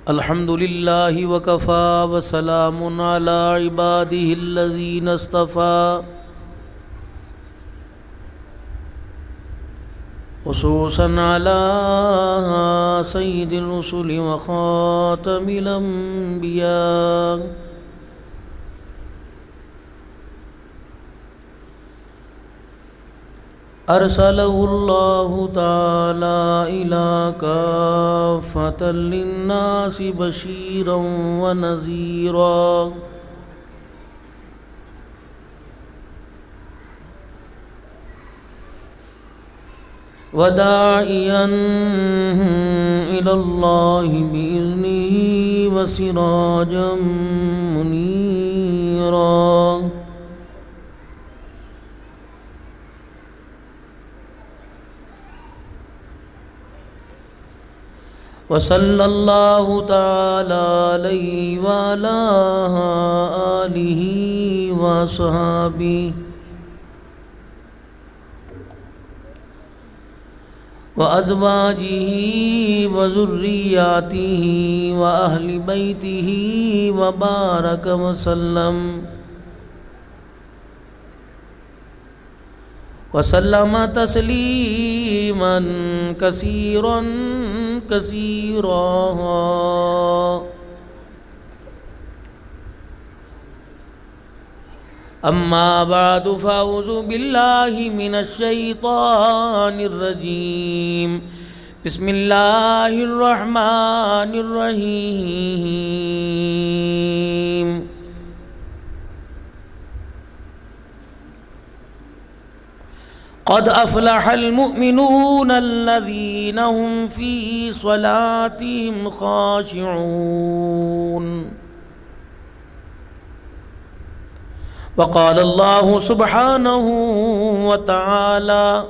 الحمد لله وكفى وسلام على عباده الذين اصطفى خصوصا على سيد الرسل وخاتم الأنبياء أرسله الله تعالى إلى كافة للناس بشيرا ونذيرا وداعيا إلى الله بإذنه وسراجا منيرا وصلى الله تعالى عليه وعلى آله وصحبه وأزواجه وذرياته وأهل بيته وبارك وسلم تسليما كثيرا أما بعد فأعوذ بالله من الشيطان الرجيم بسم الله الرحمن الرحيم قد أفلح المؤمنون الذين هم في صلاتهم خاشعون وقال الله سبحانه وتعالى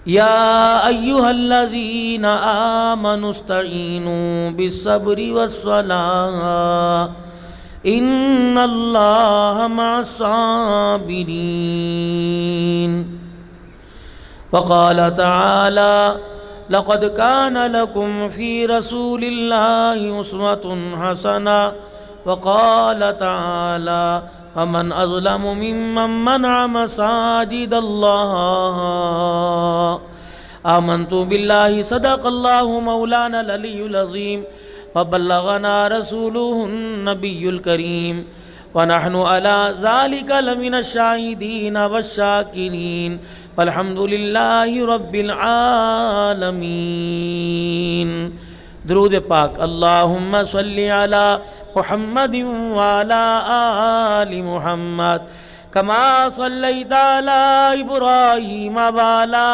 يا أيها الذين آمنوا استعينوا بالصبر والصلاة إن الله مع الصابرين وقال تعالى لقد كان لكم في رسول الله أسوة حسنة وقال تعالى ومن أظلم ممن منع مساجد الله آمنت بالله صدق الله مولانا العلي العظيم وبلغنا رسوله النبي الكريم ونحن على ذلك لمن الشاهدين والشاكرين والحمد لله رب العالمين درود پاک اللہم صلی علی محمد وعلى آل محمد كما صليت على إبراهيم وعلى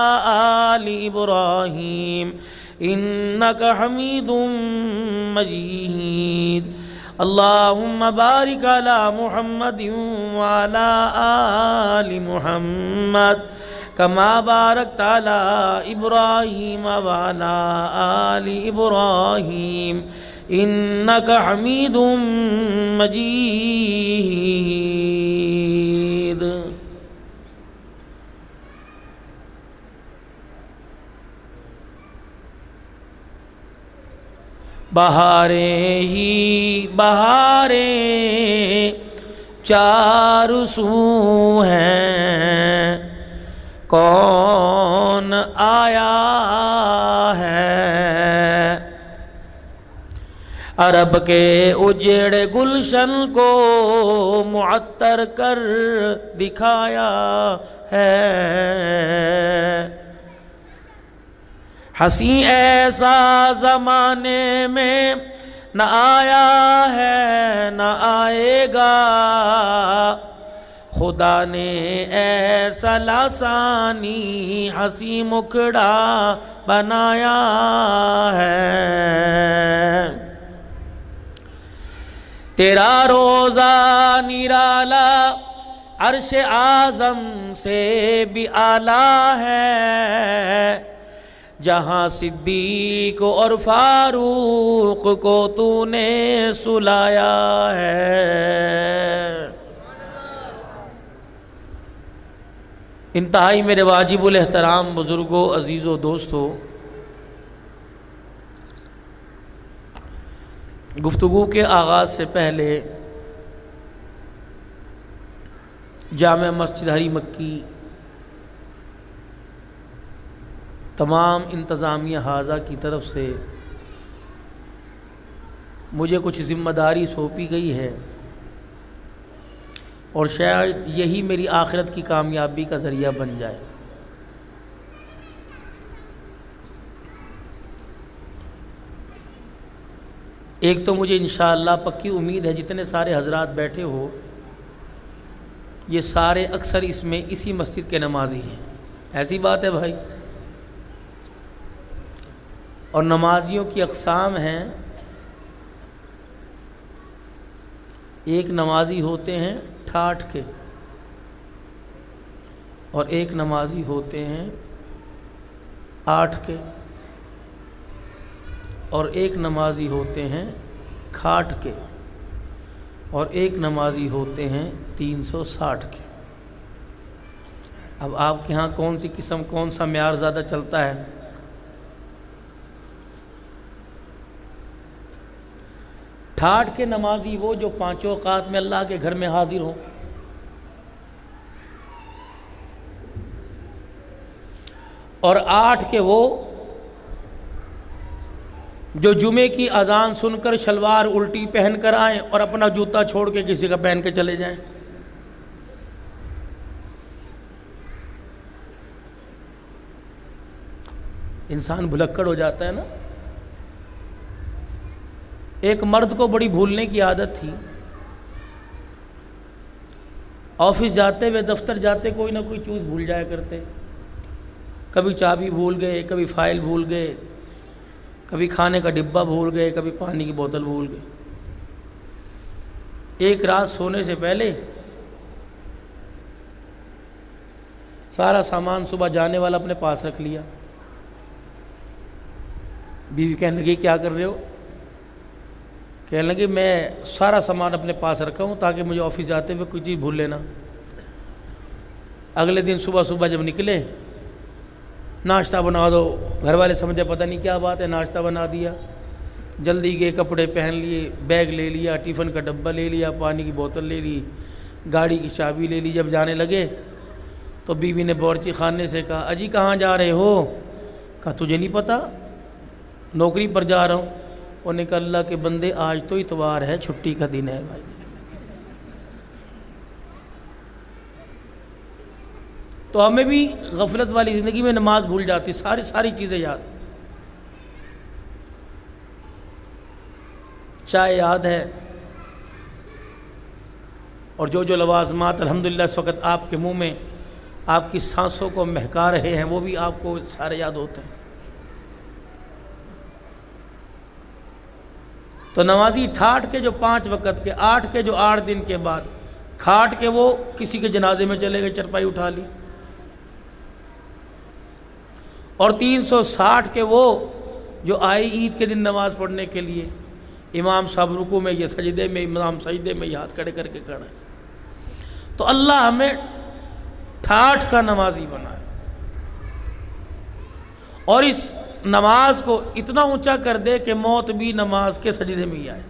آل إبراهيم إنك حميد مجيد اللهم بارك على محمد وعلى آل محمد كما باركت على إبراهيم وعلى آل إبراهيم إنك حميد مجيد بہاریں ہی بہاریں چار سو ہیں کون آیا ہے عرب کے اجڑے گلشن کو معطر کر دکھایا ہے ہنسی ایسا زمانے میں نہ آیا ہے نہ آئے گا خدا نے ایسا لسانی ہنسی مکھڑا بنایا ہے تیرا روزہ نرالا عرش اعظم سے بھی اعلیٰ ہے جہاں صدیق اور فاروق کو تو نے سلایا ہے انتہائی میرے واجب الاحترام بزرگوں، عزیزوں، دوستوں، گفتگو کے آغاز سے پہلے جامع مسجد ہری مکی تمام انتظامیہ حاضہ کی طرف سے مجھے کچھ ذمہ داری سونپی گئی ہے، اور شاید یہی میری آخرت کی کامیابی کا ذریعہ بن جائے۔ ایک تو مجھے انشاءاللہ پکی امید ہے جتنے سارے حضرات بیٹھے ہو یہ سارے اکثر اس میں اسی مسجد کے نمازی ہیں، ایسی بات ہے بھائی؟ اور نمازیوں کی اقسام ہیں، ایک نمازی ہوتے ہیں ٹھاٹھ کے، اور ایک نمازی ہوتے ہیں آٹھ کے، اور ایک نمازی ہوتے ہیں کھاٹ کے، اور ایک نمازی ہوتے ہیں 360 کے۔ اب آپ کے ہاں کون سی قسم، کون سا معیار زیادہ چلتا ہے؟ ٹھاٹھ کے نمازی وہ جو پانچوں اوقات میں اللہ کے گھر میں حاضر ہوں، اور آٹھ کے وہ جو جمعے کی اذان سن کر شلوار الٹی پہن کر آئیں اور اپنا جوتا چھوڑ کے کسی کا پہن کے چلے جائیں۔ انسان بھلکڑ ہو جاتا ہے نا۔ ایک مرد کو بڑی بھولنے کی عادت تھی، آفس جاتے ہوئے، دفتر جاتے کوئی نہ کوئی چیز بھول جایا کرتے، کبھی چابی بھول گئے، کبھی فائل بھول گئے، کبھی کھانے کا ڈبہ بھول گئے، کبھی پانی کی بوتل بھول گئے۔ ایک رات سونے سے پہلے سارا سامان صبح جانے والا اپنے پاس رکھ لیا۔ بیوی کہنے لگی کیا کر رہے ہو؟ کہنے لگی میں سارا سامان اپنے پاس رکھا ہوں تاکہ مجھے آفس جاتے ہوئے کوئی چیز بھول لینا۔ اگلے دن صبح صبح جب نکلے، ناشتہ بنا دو، گھر والے سمجھے پتہ نہیں کیا بات ہے، ناشتہ بنا دیا، جلدی گئے، کپڑے پہن لیے، بیگ لے لیا، ٹیفن کا ڈبہ لے لیا، پانی کی بوتل لے لی، گاڑی کی چابی لے لی۔ جب جانے لگے تو بیوی نے باورچی خانے سے کہا اجی کہاں جا رہے ہو؟ کہا تجھے نہیں پتہ، نوکری پر جا رہا ہوں۔ انہوں نے کہا اللہ کے بندے آج تو اتوار ہے، چھٹی کا دن ہے بھائی۔ تو ہمیں بھی غفلت والی زندگی میں نماز بھول جاتی، ساری چیزیں یاد، چائے یاد ہے، اور جو لوازمات الحمدللہ اس وقت آپ کے منہ میں آپ کی سانسوں کو مہکا رہے ہیں وہ بھی آپ کو سارے یاد ہوتے ہیں۔ تو نمازی ٹھاٹھ کے جو 5 وقت کے، 8 کے جو 8 دن کے بعد، کھاٹ کے وہ کسی کے جنازے میں چلے گئے، چرپائی اٹھا لی، اور 360 کے وہ جو آئے عید کے دن نماز پڑھنے کے لیے، امام صاحب رکوع میں، یہ سجدے میں، امام سجدے میں، یہ ہاتھ کھڑے کر کے کھڑا ہے۔ تو اللہ ہمیں ٹھاٹھ کا نمازی بنائے، اور اس نماز کو اتنا اونچا کر دے کہ موت بھی نماز کے سجدے میں ہی آئے۔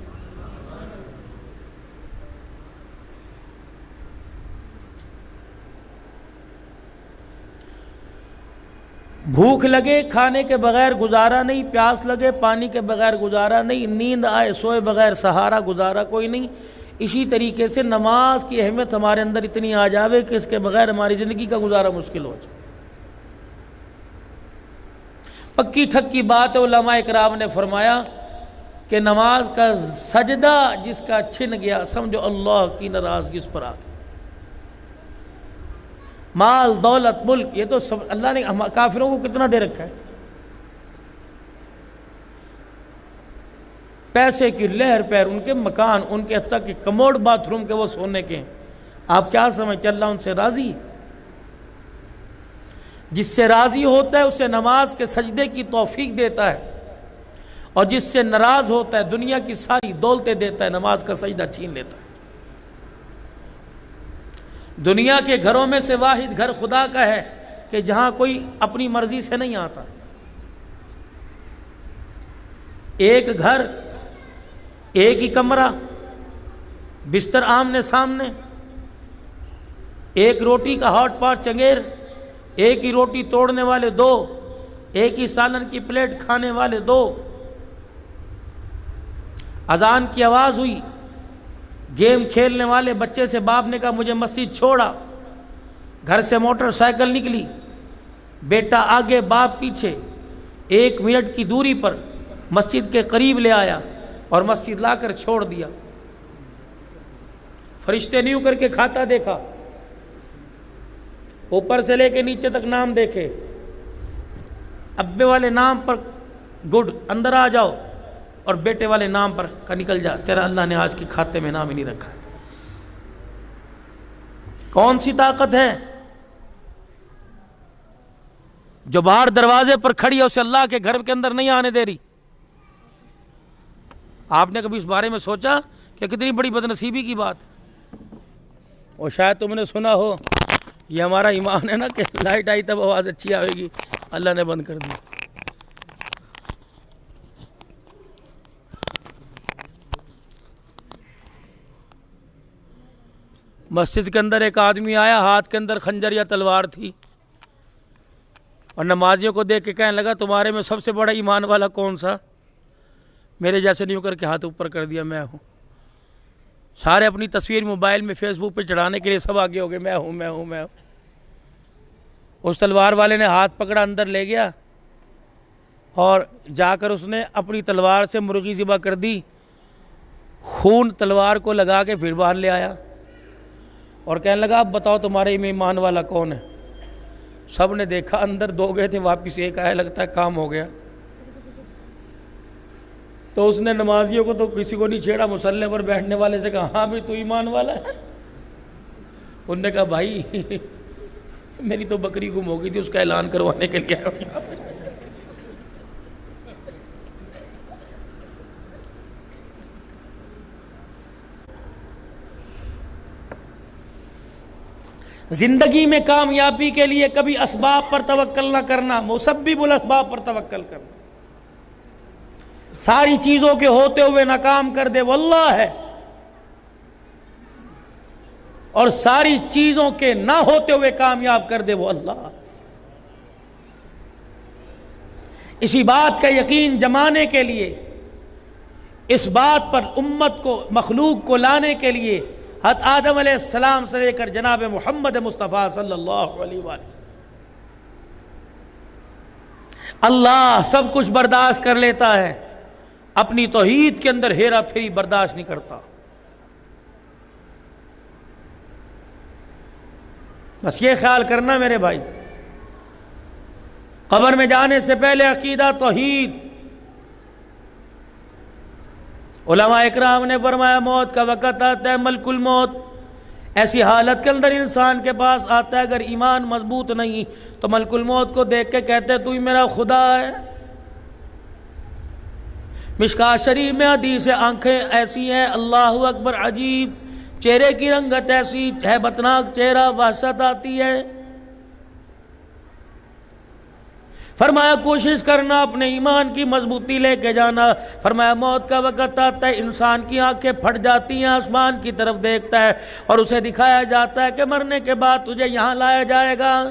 بھوک لگے کھانے کے بغیر گزارا نہیں، پیاس لگے پانی کے بغیر گزارا نہیں، نیند آئے سوئے بغیر سہارا گزارا کوئی نہیں۔ اسی طریقے سے نماز کی اہمیت ہمارے اندر اتنی آ جاوے کہ اس کے بغیر ہماری زندگی کا گزارا مشکل ہو جائے۔ پکی ٹھکی بات ہے، علماء اکرام نے فرمایا کہ نماز کا سجدہ جس کا چھن گیا سمجھو اللہ کی ناراضگی اس پر آ گئی۔ مال دولت ملک یہ تو سب اللہ نے کافروں کو کتنا دے رکھا ہے، پیسے کی لہر پیر، ان کے مکان، ان کے حتیٰ کہ کموڈ باتھ روم کے وہ سونے کے، آپ کیا سمجھتے اللہ ان سے راضی؟ جس سے راضی ہوتا ہے اسے نماز کے سجدے کی توفیق دیتا ہے، اور جس سے ناراض ہوتا ہے دنیا کی ساری دولتیں دیتا ہے، نماز کا سجدہ چھین لیتا ہے۔ دنیا کے گھروں میں سے واحد گھر خدا کا ہے کہ جہاں کوئی اپنی مرضی سے نہیں آتا. ایک گھر، ایک ہی کمرہ، بستر آمنے سامنے، ایک روٹی کا ہاٹ پاٹ چنگیر، ایک ہی روٹی توڑنے والے دو، ایک ہی سالن کی پلیٹ کھانے والے دو. اذان کی آواز ہوئی، گیم کھیلنے والے بچے سے باپ نے کہا مجھے مسجد چھوڑا. گھر سے موٹر سائیکل نکلی، بیٹا آگے باپ پیچھے، 1 منٹ کی دوری پر مسجد کے قریب لے آیا اور مسجد لا کر چھوڑ دیا. فرشتے نیوں کر کے کھاتا دیکھا، اوپر سے لے کے نیچے تک نام دیکھے. ابے والے نام پر گڈ اندر آ جاؤ، اور بیٹے والے نام پر کا نکل جا، تیرا اللہ نے آج کے کھاتے میں نام ہی نہیں رکھا. کون سی طاقت ہے جو باہر دروازے پر کھڑی ہے اسے اللہ کے گھر کے اندر نہیں آنے دے رہی؟ آپ نے کبھی اس بارے میں سوچا کہ کتنی بڑی بدنصیبی کی بات ہے؟ اور شاید تم نے سنا ہو، یہ ہمارا ایمان ہے نا کہ لائٹ آئی تب آواز اچھی آئے گی، اللہ نے بند کر دی. مسجد کے اندر ایک آدمی آیا، ہاتھ کے اندر خنجر یا تلوار تھی، اور نمازیوں کو دیکھ کے کہنے لگا تمہارے میں سب سے بڑا ایمان والا کون سا؟ میرے جیسے نہیں ہو کر کے ہاتھ اوپر کر دیا، میں ہوں. سارے اپنی تصویر موبائل میں فیس بک پہ چڑھانے کے لیے سب آگے ہو گئے، میں ہوں میں ہوں میں ہوں. اس تلوار والے نے ہاتھ پکڑا، اندر لے گیا، اور جا کر اس نے اپنی تلوار سے مرغی ذبح کر دی. خون تلوار کو لگا کے پھر باہر لے آیا اور کہنے لگا اب بتاؤ تمہارے میں ایمان والا کون ہے؟ سب نے دیکھا، اندر 2 گئے تھے، واپس ایک آیا، لگتا ہے کام ہو گیا. تو اس نے نمازیوں کو تو کسی کو نہیں چھیڑا، مصلی پر بیٹھنے والے سے کہا ہاں بھی تو ایمان والا ہے؟ انہوں نے کہا بھائی میری تو بکری گم ہو گئی تھی، اس کا اعلان کروانے کے لیے آیا ہوں. زندگی میں کامیابی کے لیے کبھی اسباب پر توکل نہ کرنا، مسبب الاسباب پر توکل کرنا. ساری چیزوں کے ہوتے ہوئے ناکام کر دے وہ اللہ ہے، اور ساری چیزوں کے نہ ہوتے ہوئے کامیاب کر دے وہ اللہ. اسی بات کا یقین جمانے کے لیے، اس بات پر امت کو، مخلوق کو لانے کے لیے حضرت آدم علیہ السلام سے لے کر جناب محمد مصطفیٰ صلی اللہ علیہ وآلہ اللہ سب کچھ برداشت کر لیتا ہے، اپنی توحید کے اندر ہیرا پھیری برداشت نہیں کرتا. بس یہ خیال کرنا میرے بھائی، قبر میں جانے سے پہلے عقیدہ توحید. علماء اکرام نے فرمایا موت کا وقت آتا ہے، ملک الموت ایسی حالت کے اندر انسان کے پاس آتا ہے، اگر ایمان مضبوط نہیں تو ملک الموت کو دیکھ کے کہتے تو ہی میرا خدا ہے. مشکات شریف میں حدیث ہے، آنکھیں ایسی ہیں اللہ اکبر عجیب، چہرے کی رنگت ایسی ہیبتناک چہرہ، وحشت آتی ہے. فرمایا کوشش کرنا اپنے ایمان کی مضبوطی لے کے جانا. فرمایا موت کا وقت آتا ہے، انسان کی آنکھیں پھٹ جاتی ہیں، آسمان کی طرف دیکھتا ہے اور اسے دکھایا جاتا ہے کہ مرنے کے بعد تجھے یہاں لایا جائے گا.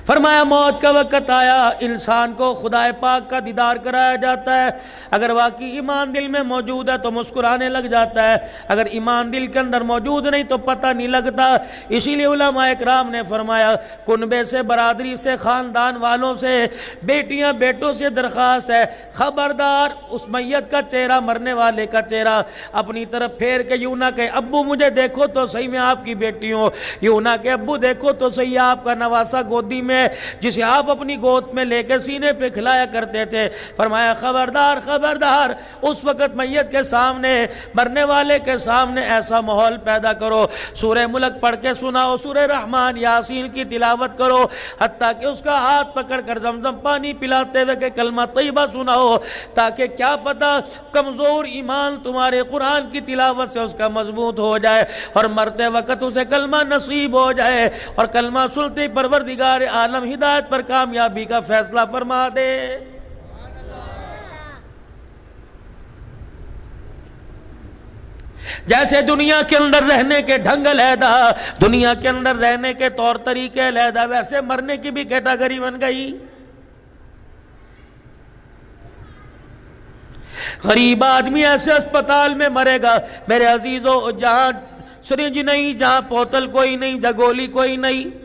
فرمایا موت کا وقت آیا، انسان کو خدا پاک کا دیدار کرایا جاتا ہے. اگر واقعی ایمان دل میں موجود ہے تو مسکرانے لگ جاتا ہے، اگر ایمان دل کے اندر موجود نہیں تو پتہ نہیں لگتا. اسی لیے علماء اکرام نے فرمایا کنبے سے، برادری سے، خاندان والوں سے، بیٹیاں بیٹوں سے درخواست ہے خبردار اس میت کا چہرہ، مرنے والے کا چہرہ اپنی طرف پھیر کے یوں نہ کہ ابو مجھے دیکھو تو صحیح میں آپ کی بیٹی ہوں، یوں نہ کہ ابو دیکھو تو صحیح آپ کا نواسا گودی میں میں جسے آپ اپنی گود میں لے کے سینے پہ کھلایا کرتے تھے، فرمایا خبردار خبردار، اس وقت میت کے سامنے، مرنے والے کے سامنے ایسا ماحول پیدا کرو، سورہ ملک پڑھ کے سناؤ، سورہ رحمان یاسین کی تلاوت کرو، حتیٰ کہ اس کا ہاتھ پکڑ کر زمزم پانی پلاتے ہوئے کہ کلمہ طیبہ سناؤ، تاکہ کیا پتہ کمزور ایمان تمہارے قرآن کی تلاوت سے اس کا مضبوط ہو جائے اور مرتے وقت اسے کلمہ نصیب ہو جائے، اور کلمہ سنتے پروردگار عالم ہدایت پر کامیابی کا فیصلہ فرما دے۔ جیسے دنیا کے اندر رہنے کے ڈھنگ علیحدہ، دنیا کے اندر رہنے کے طور طریقے علیحدہ، ویسے مرنے کی بھی کیٹاگری بن گئی۔ غریب آدمی ایسے اسپتال میں مرے گا میرے عزیزو، جہاں سرنج نہیں، جہاں بوتل کوئی نہیں، جہاں گولی کوئی نہیں،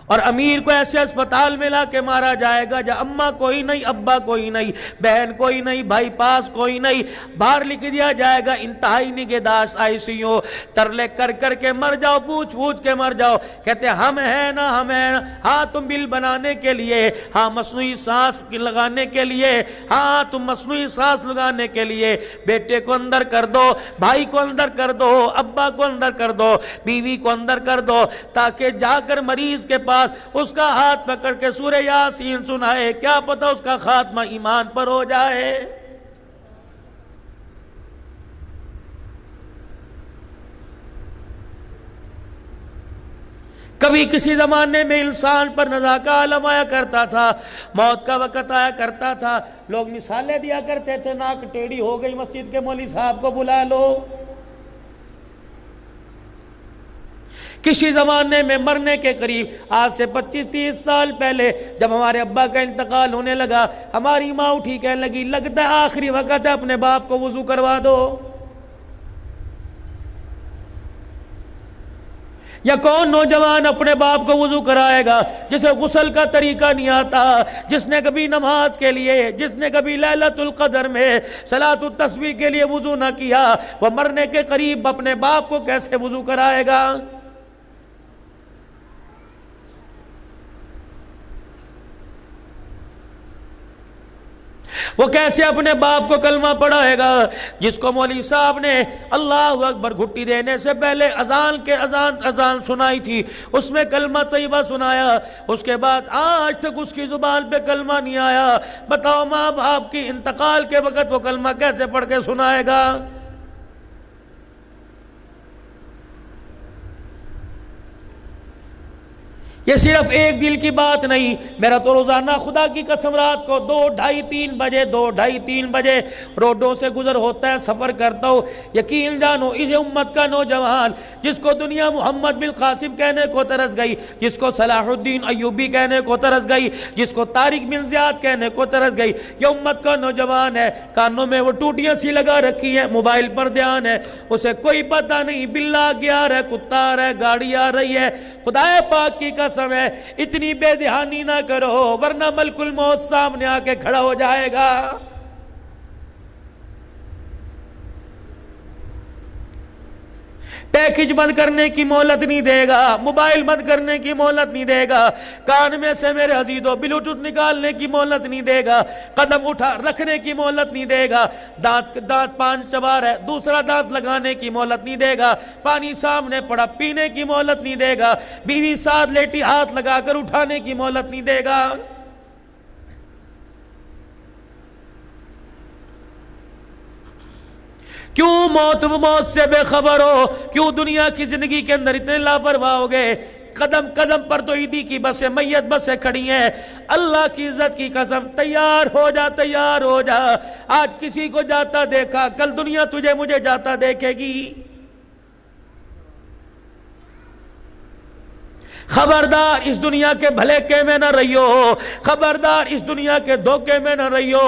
اور امیر کو ایسے اسپتال میں لا کے مارا جائے گا جہاں اماں کوئی نہیں، ابا کوئی نہیں، بہن کوئی نہیں، بھائی پاس کوئی نہیں، باہر لکھ دیا جائے گا انتہائی نگہداشت ICU، ترلے کر کر کے مر جاؤ، پوچھ پوچھ کے مر جاؤ، کہتے ہم ہیں نا، ہم ہیں نا، ہاں تم بل بنانے کے لیے، ہاں مصنوعی سانس لگانے کے لیے، ہاں تم مصنوعی سانس لگانے کے لیے بیٹے کو اندر کر دو، بھائی کو اندر کر دو، ابا کو اندر کر دو، بیوی کو اندر کر دو، تاکہ جا کر مریض کے پاس اس کا ہاتھ پکڑ کے سورہ یاسین سنائے، کیا پتہ اس کا خاتمہ ایمان پر ہو جائے۔ کبھی کسی زمانے میں انسان پر نزا کا عالم آیا کرتا تھا، موت کا وقت آیا کرتا تھا، لوگ مثالیں دیا کرتے تھے، ناک ٹیڑھی ہو گئی، مسجد کے مولوی صاحب کو بلا لو۔ کسی زمانے میں مرنے کے قریب، آج سے 25-30 سال پہلے جب ہمارے ابا کا انتقال ہونے لگا، ہماری ماں اٹھی کہنے لگی لگتا ہے آخری وقت ہے، اپنے باپ کو وضو کروا دو۔ یا کون نوجوان اپنے باپ کو وضو کرائے گا جسے غسل کا طریقہ نہیں آتا، جس نے کبھی نماز کے لیے، جس نے کبھی لیلۃ القدر میں صلاۃ التسبیح کے لیے وضو نہ کیا، وہ مرنے کے قریب اپنے باپ کو کیسے وضو کرائے گا؟ وہ کیسے اپنے باپ کو کلمہ پڑھائے گا؟ جس کو مولوی صاحب نے اللہ اکبر گھٹی دینے سے پہلے اذان سنائی تھی، اس میں کلمہ طیبہ سنایا، اس کے بعد آج تک اس کی زبان پہ کلمہ نہیں آیا، بتاؤ ماں باپ کی انتقال کے وقت وہ کلمہ کیسے پڑھ کے سنائے گا؟ یہ صرف ایک دل کی بات نہیں، میرا تو روزانہ خدا کی قسم رات کو 2:30-3 بجے روڈوں سے گزر ہوتا ہے، سفر کرتا ہوں، یقین جانو اس امت کا نوجوان جس کو دنیا محمد بن قاسم کہنے کو ترس گئی، جس کو صلاح الدین ایوبی کہنے کو ترس گئی، جس کو طارق بن زیاد کہنے کو ترس گئی، یہ امت کا نوجوان ہے، کانوں میں وہ ٹوٹیاں سی لگا رکھی ہیں، موبائل پر دھیان ہے، اسے کوئی پتہ نہیں بلا گیا رہا ہے، کتا آ رہا ہے، گاڑی آ رہی ہے، خدا پاک کی قسم ہے اتنی بے دہانی نہ کرو ورنہ ملک الموت سامنے آ کے کھڑا ہو جائے گا۔ پیکج بند کرنے کی مہلت نہیں دے گا، موبائل بند کرنے کی مہلت نہیں دے گا، کان میں سے میرے عزیزو بلوٹوتھ نکالنے کی مہلت نہیں دے گا، قدم اٹھا رکھنے کی مہلت نہیں دے گا، دانت پان چبا رہا ہے دوسرا دانت لگانے کی مہلت نہیں دے گا، پانی سامنے پڑا پینے کی مہلت نہیں دے گا، بیوی ساتھ لیٹی ہاتھ لگا کر اٹھانے کی مہلت نہیں دے گا۔ کیوں موت سے بے خبر ہو؟ کیوں دنیا کی زندگی کے اندر اتنے لاپرواہ ہو گئے؟ قدم قدم پر تو عیدی کی بسیں، میت بسیں کھڑی ہیں، اللہ کی عزت کی قسم تیار ہو جا، تیار ہو جا، آج کسی کو جاتا دیکھا کل دنیا تجھے مجھے جاتا دیکھے گی۔ خبردار اس دنیا کے بھلیکے میں نہ رہیو، خبردار اس دنیا کے دھوکے میں نہ رہیو،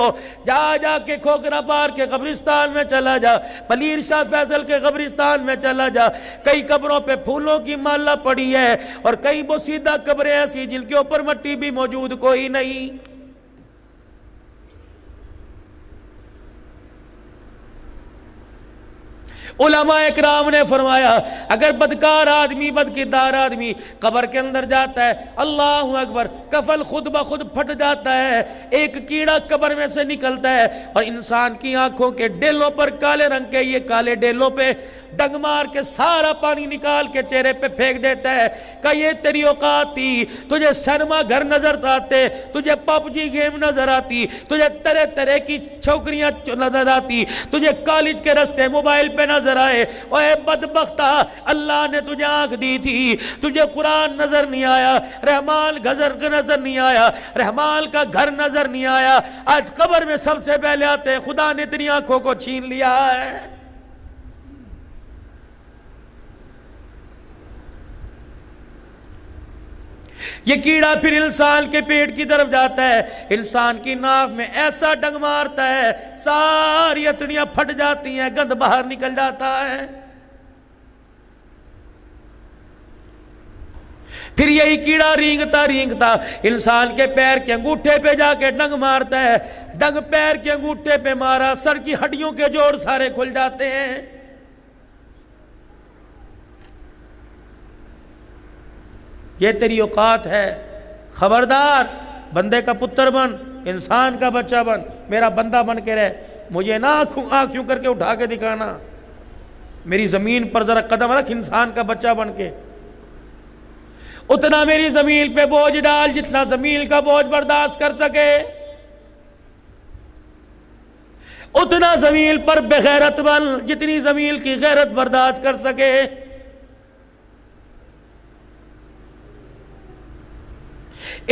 جا کے کھوکرا پار کے قبرستان میں چلا جا، پلیر شاہ فیصل کے قبرستان میں چلا جا، کئی قبروں پہ پھولوں کی مالا پڑی ہے اور کئی بوسیدہ قبریں ایسی جن کے اوپر مٹی بھی موجود کوئی نہیں۔ علماء اکرام نے فرمایا اگر بدکار آدمی بدکردار آدمی قبر کے اندر جاتا ہے، اللہ اکبر، کفن خود بخود پھٹ جاتا ہے، ایک کیڑا قبر میں سے نکلتا ہے اور انسان کی آنکھوں کے ڈیلوں پر کالے رنگ کے یہ کالے ڈیلوں پہ ڈنگ مار کے سارا پانی نکال کے چہرے پہ پھینک دیتا ہے کہ یہ تیری اوقات تھی، تجھے سینما گھر نظر آتے، تجھے پب جی گیم نظر آتی، تجھے طرح طرح کی چھوکریاں نظر آتی، تجھے کالج کے رستے موبائل پہ نظر آئے، اے بدبختہ اللہ نے تجھے آنکھ دی تھی، تجھے قرآن نظر نہیں آیا، رحمان گھر نظر نہیں آیا، رحمان کا گھر نظر نہیں آیا، آج قبر میں سب سے پہلے آتے ہیں خدا نے تیری آنکھوں کو چھین لیا ہے۔ یہ کیڑا پھر انسان کے پیٹ کی طرف جاتا ہے، انسان کی ناف میں ایسا ڈنگ مارتا ہے ساری اتڑیاں پھٹ جاتی ہیں، گند باہر نکل جاتا ہے۔ پھر یہی کیڑا رینگتا انسان کے پیر کے انگوٹھے پہ جا کے ڈنگ مارتا ہے، ڈنگ پیر کے انگوٹھے پہ مارا، سر کی ہڈیوں کے جوڑ سارے کھل جاتے ہیں۔ یہ تیری اوقات ہے، خبردار، بندے کا پتر بن، انسان کا بچہ بن، میرا بندہ بن کے رہ، مجھے نہ آنکھوں کر کے اٹھا کے دکھانا، میری زمین پر ذرا قدم رکھ انسان کا بچہ بن کے، اتنا میری زمین پہ بوجھ ڈال جتنا زمین کا بوجھ برداشت کر سکے، اتنا زمین پر بغیرت بن جتنی زمین کی غیرت برداشت کر سکے۔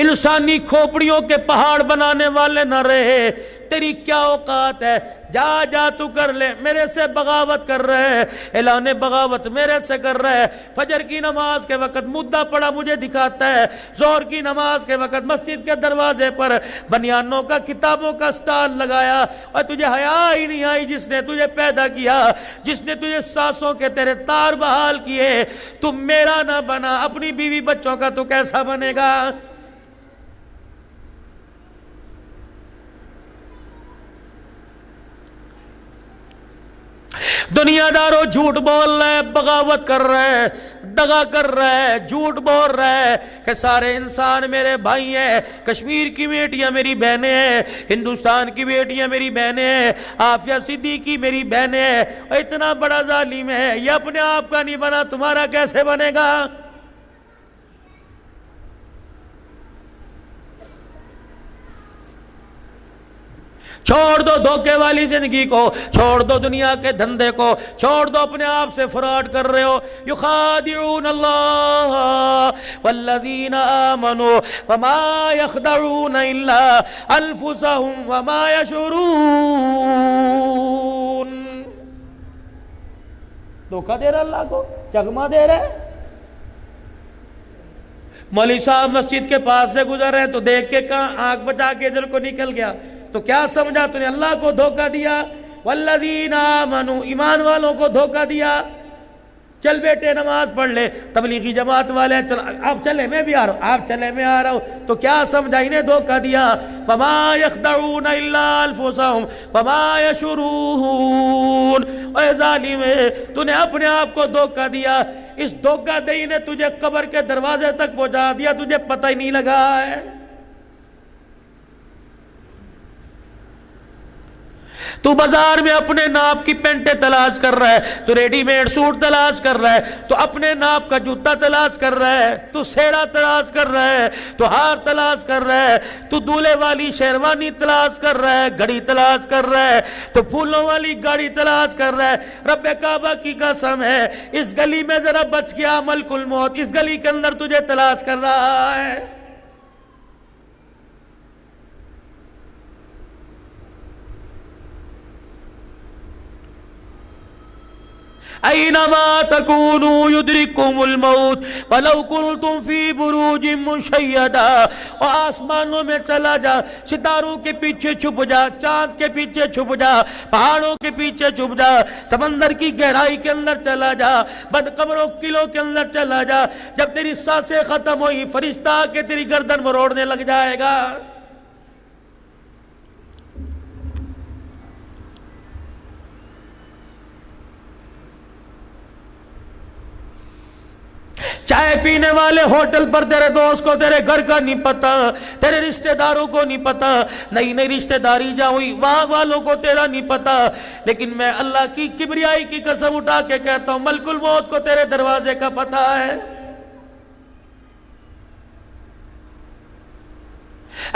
انسانی کھوپڑیوں کے پہاڑ بنانے والے نہ رہے، تیری کیا اوقات ہے، جا جا تو کر لے، میرے سے بغاوت کر رہے ہیں، اعلان بغاوت میرے سے کر رہے ہیں، فجر کی نماز کے وقت مدعا پڑا مجھے دکھاتا ہے، ظہر کی نماز کے وقت مسجد کے دروازے پر بنیانوں کا کتابوں کا سٹال لگایا، اور تجھے حیا ہی نہیں آئی، جس نے تجھے پیدا کیا، جس نے تجھے سانسوں کے تیرے تار بحال کیے، تم میرا نہ بنا اپنی بیوی بچوں کا تو کیسا بنے گا؟ دنیا داروں جھوٹ بول رہے، بغاوت کر رہے، دغا کر رہے، جھوٹ بول رہے کہ سارے انسان میرے بھائی ہیں، کشمیر کی بیٹیاں میری بہنیں ہیں، ہندوستان کی بیٹیاں میری بہنیں ہیں، عافیہ صدیقی میری بہنیں ہیں، اور اتنا بڑا ظالم ہے، یہ اپنے آپ کا نہیں بنا، تمہارا کیسے بنے گا؟ چھوڑ دو دھوکے والی زندگی کو، چھوڑ دو دنیا کے دھندے کو، چھوڑ دو اپنے آپ سے فراڈ کر رہے ہو۔ یخادعون اللہ والذین آمنوا وما یخدعون الا انفسهم وما یشعرون۔ دھوکہ دے رہا اللہ کو، چکما دے رہے۔ مولوی صاحب مسجد کے پاس سے گزر رہے ہیں تو دیکھ کے کہاں آنکھ بچا کے ادھر کو نکل گیا، تو کیا سمجھا تو نے اللہ کو دھوکہ دیا؟ والذین آمنوا، ایمان والوں کو دھوکہ دیا۔ چل بیٹے نماز پڑھ لے، تبلیغی جماعت والے چل آپ چلے میں بھی آ رہا ہوں، آپ چلے میں آ رہا ہوں، تو کیا سمجھا؟ انہیں دھوکہ دیا۔ وما یخدعون الا انفسهم وما یشعرون۔ اے ظالم، تو نے اپنے آپ کو دھوکہ دیا، اس دھوکہ دہی نے تجھے قبر کے دروازے تک پہنچا دیا، تجھے پتہ ہی نہیں لگا ہے۔ تو بازار میں اپنے ناپ کی پینٹیں تلاش کر رہا ہے، تو ریڈی میڈ سوٹ تلاش کر رہا ہے، تو اپنے ناپ کا جوتا تلاش کر رہا ہے، تو سیرا تلاش کر رہا ہے، تو ہار تلاش کر رہا ہے، تو دولہے والی شیروانی تلاش کر رہا ہے، گھڑی تلاش کر رہا ہے، تو پھولوں والی گاڑی تلاش کر رہا ہے۔ رب کعبہ کی قسم ہے، اس گلی میں ذرا بچ گیا ملک الموت، اس گلی کے اندر تجھے تلاش کر رہا ہے۔ اینما تکونوا یدرککم الموت ولو کنتم فی بروج مشیدہ۔ اور آسمانوں میں چلا جا، ستاروں کے پیچھے چھپ جا، چاند کے پیچھے چھپ جا، پہاڑوں کے پیچھے چھپ جا، سمندر کی گہرائی کے اندر چلا جا، بدقبروں قلعوں کے اندر چلا جا، جب تیری سانسیں ختم ہوئی فرشتہ آ کے تیری گردن مروڑنے لگ جائے گا۔ چائے پینے والے ہوٹل پر تیرے دوست کو تیرے گھر کا نہیں پتا، تیرے رشتہ داروں کو نہیں پتا، نئی نئی رشتہ داری جا ہوئی وہاں والوں کو تیرا نہیں پتا، لیکن میں اللہ کی کبریائی کی قسم اٹھا کے کہتا ہوں ملک الموت کو تیرے دروازے کا پتہ ہے۔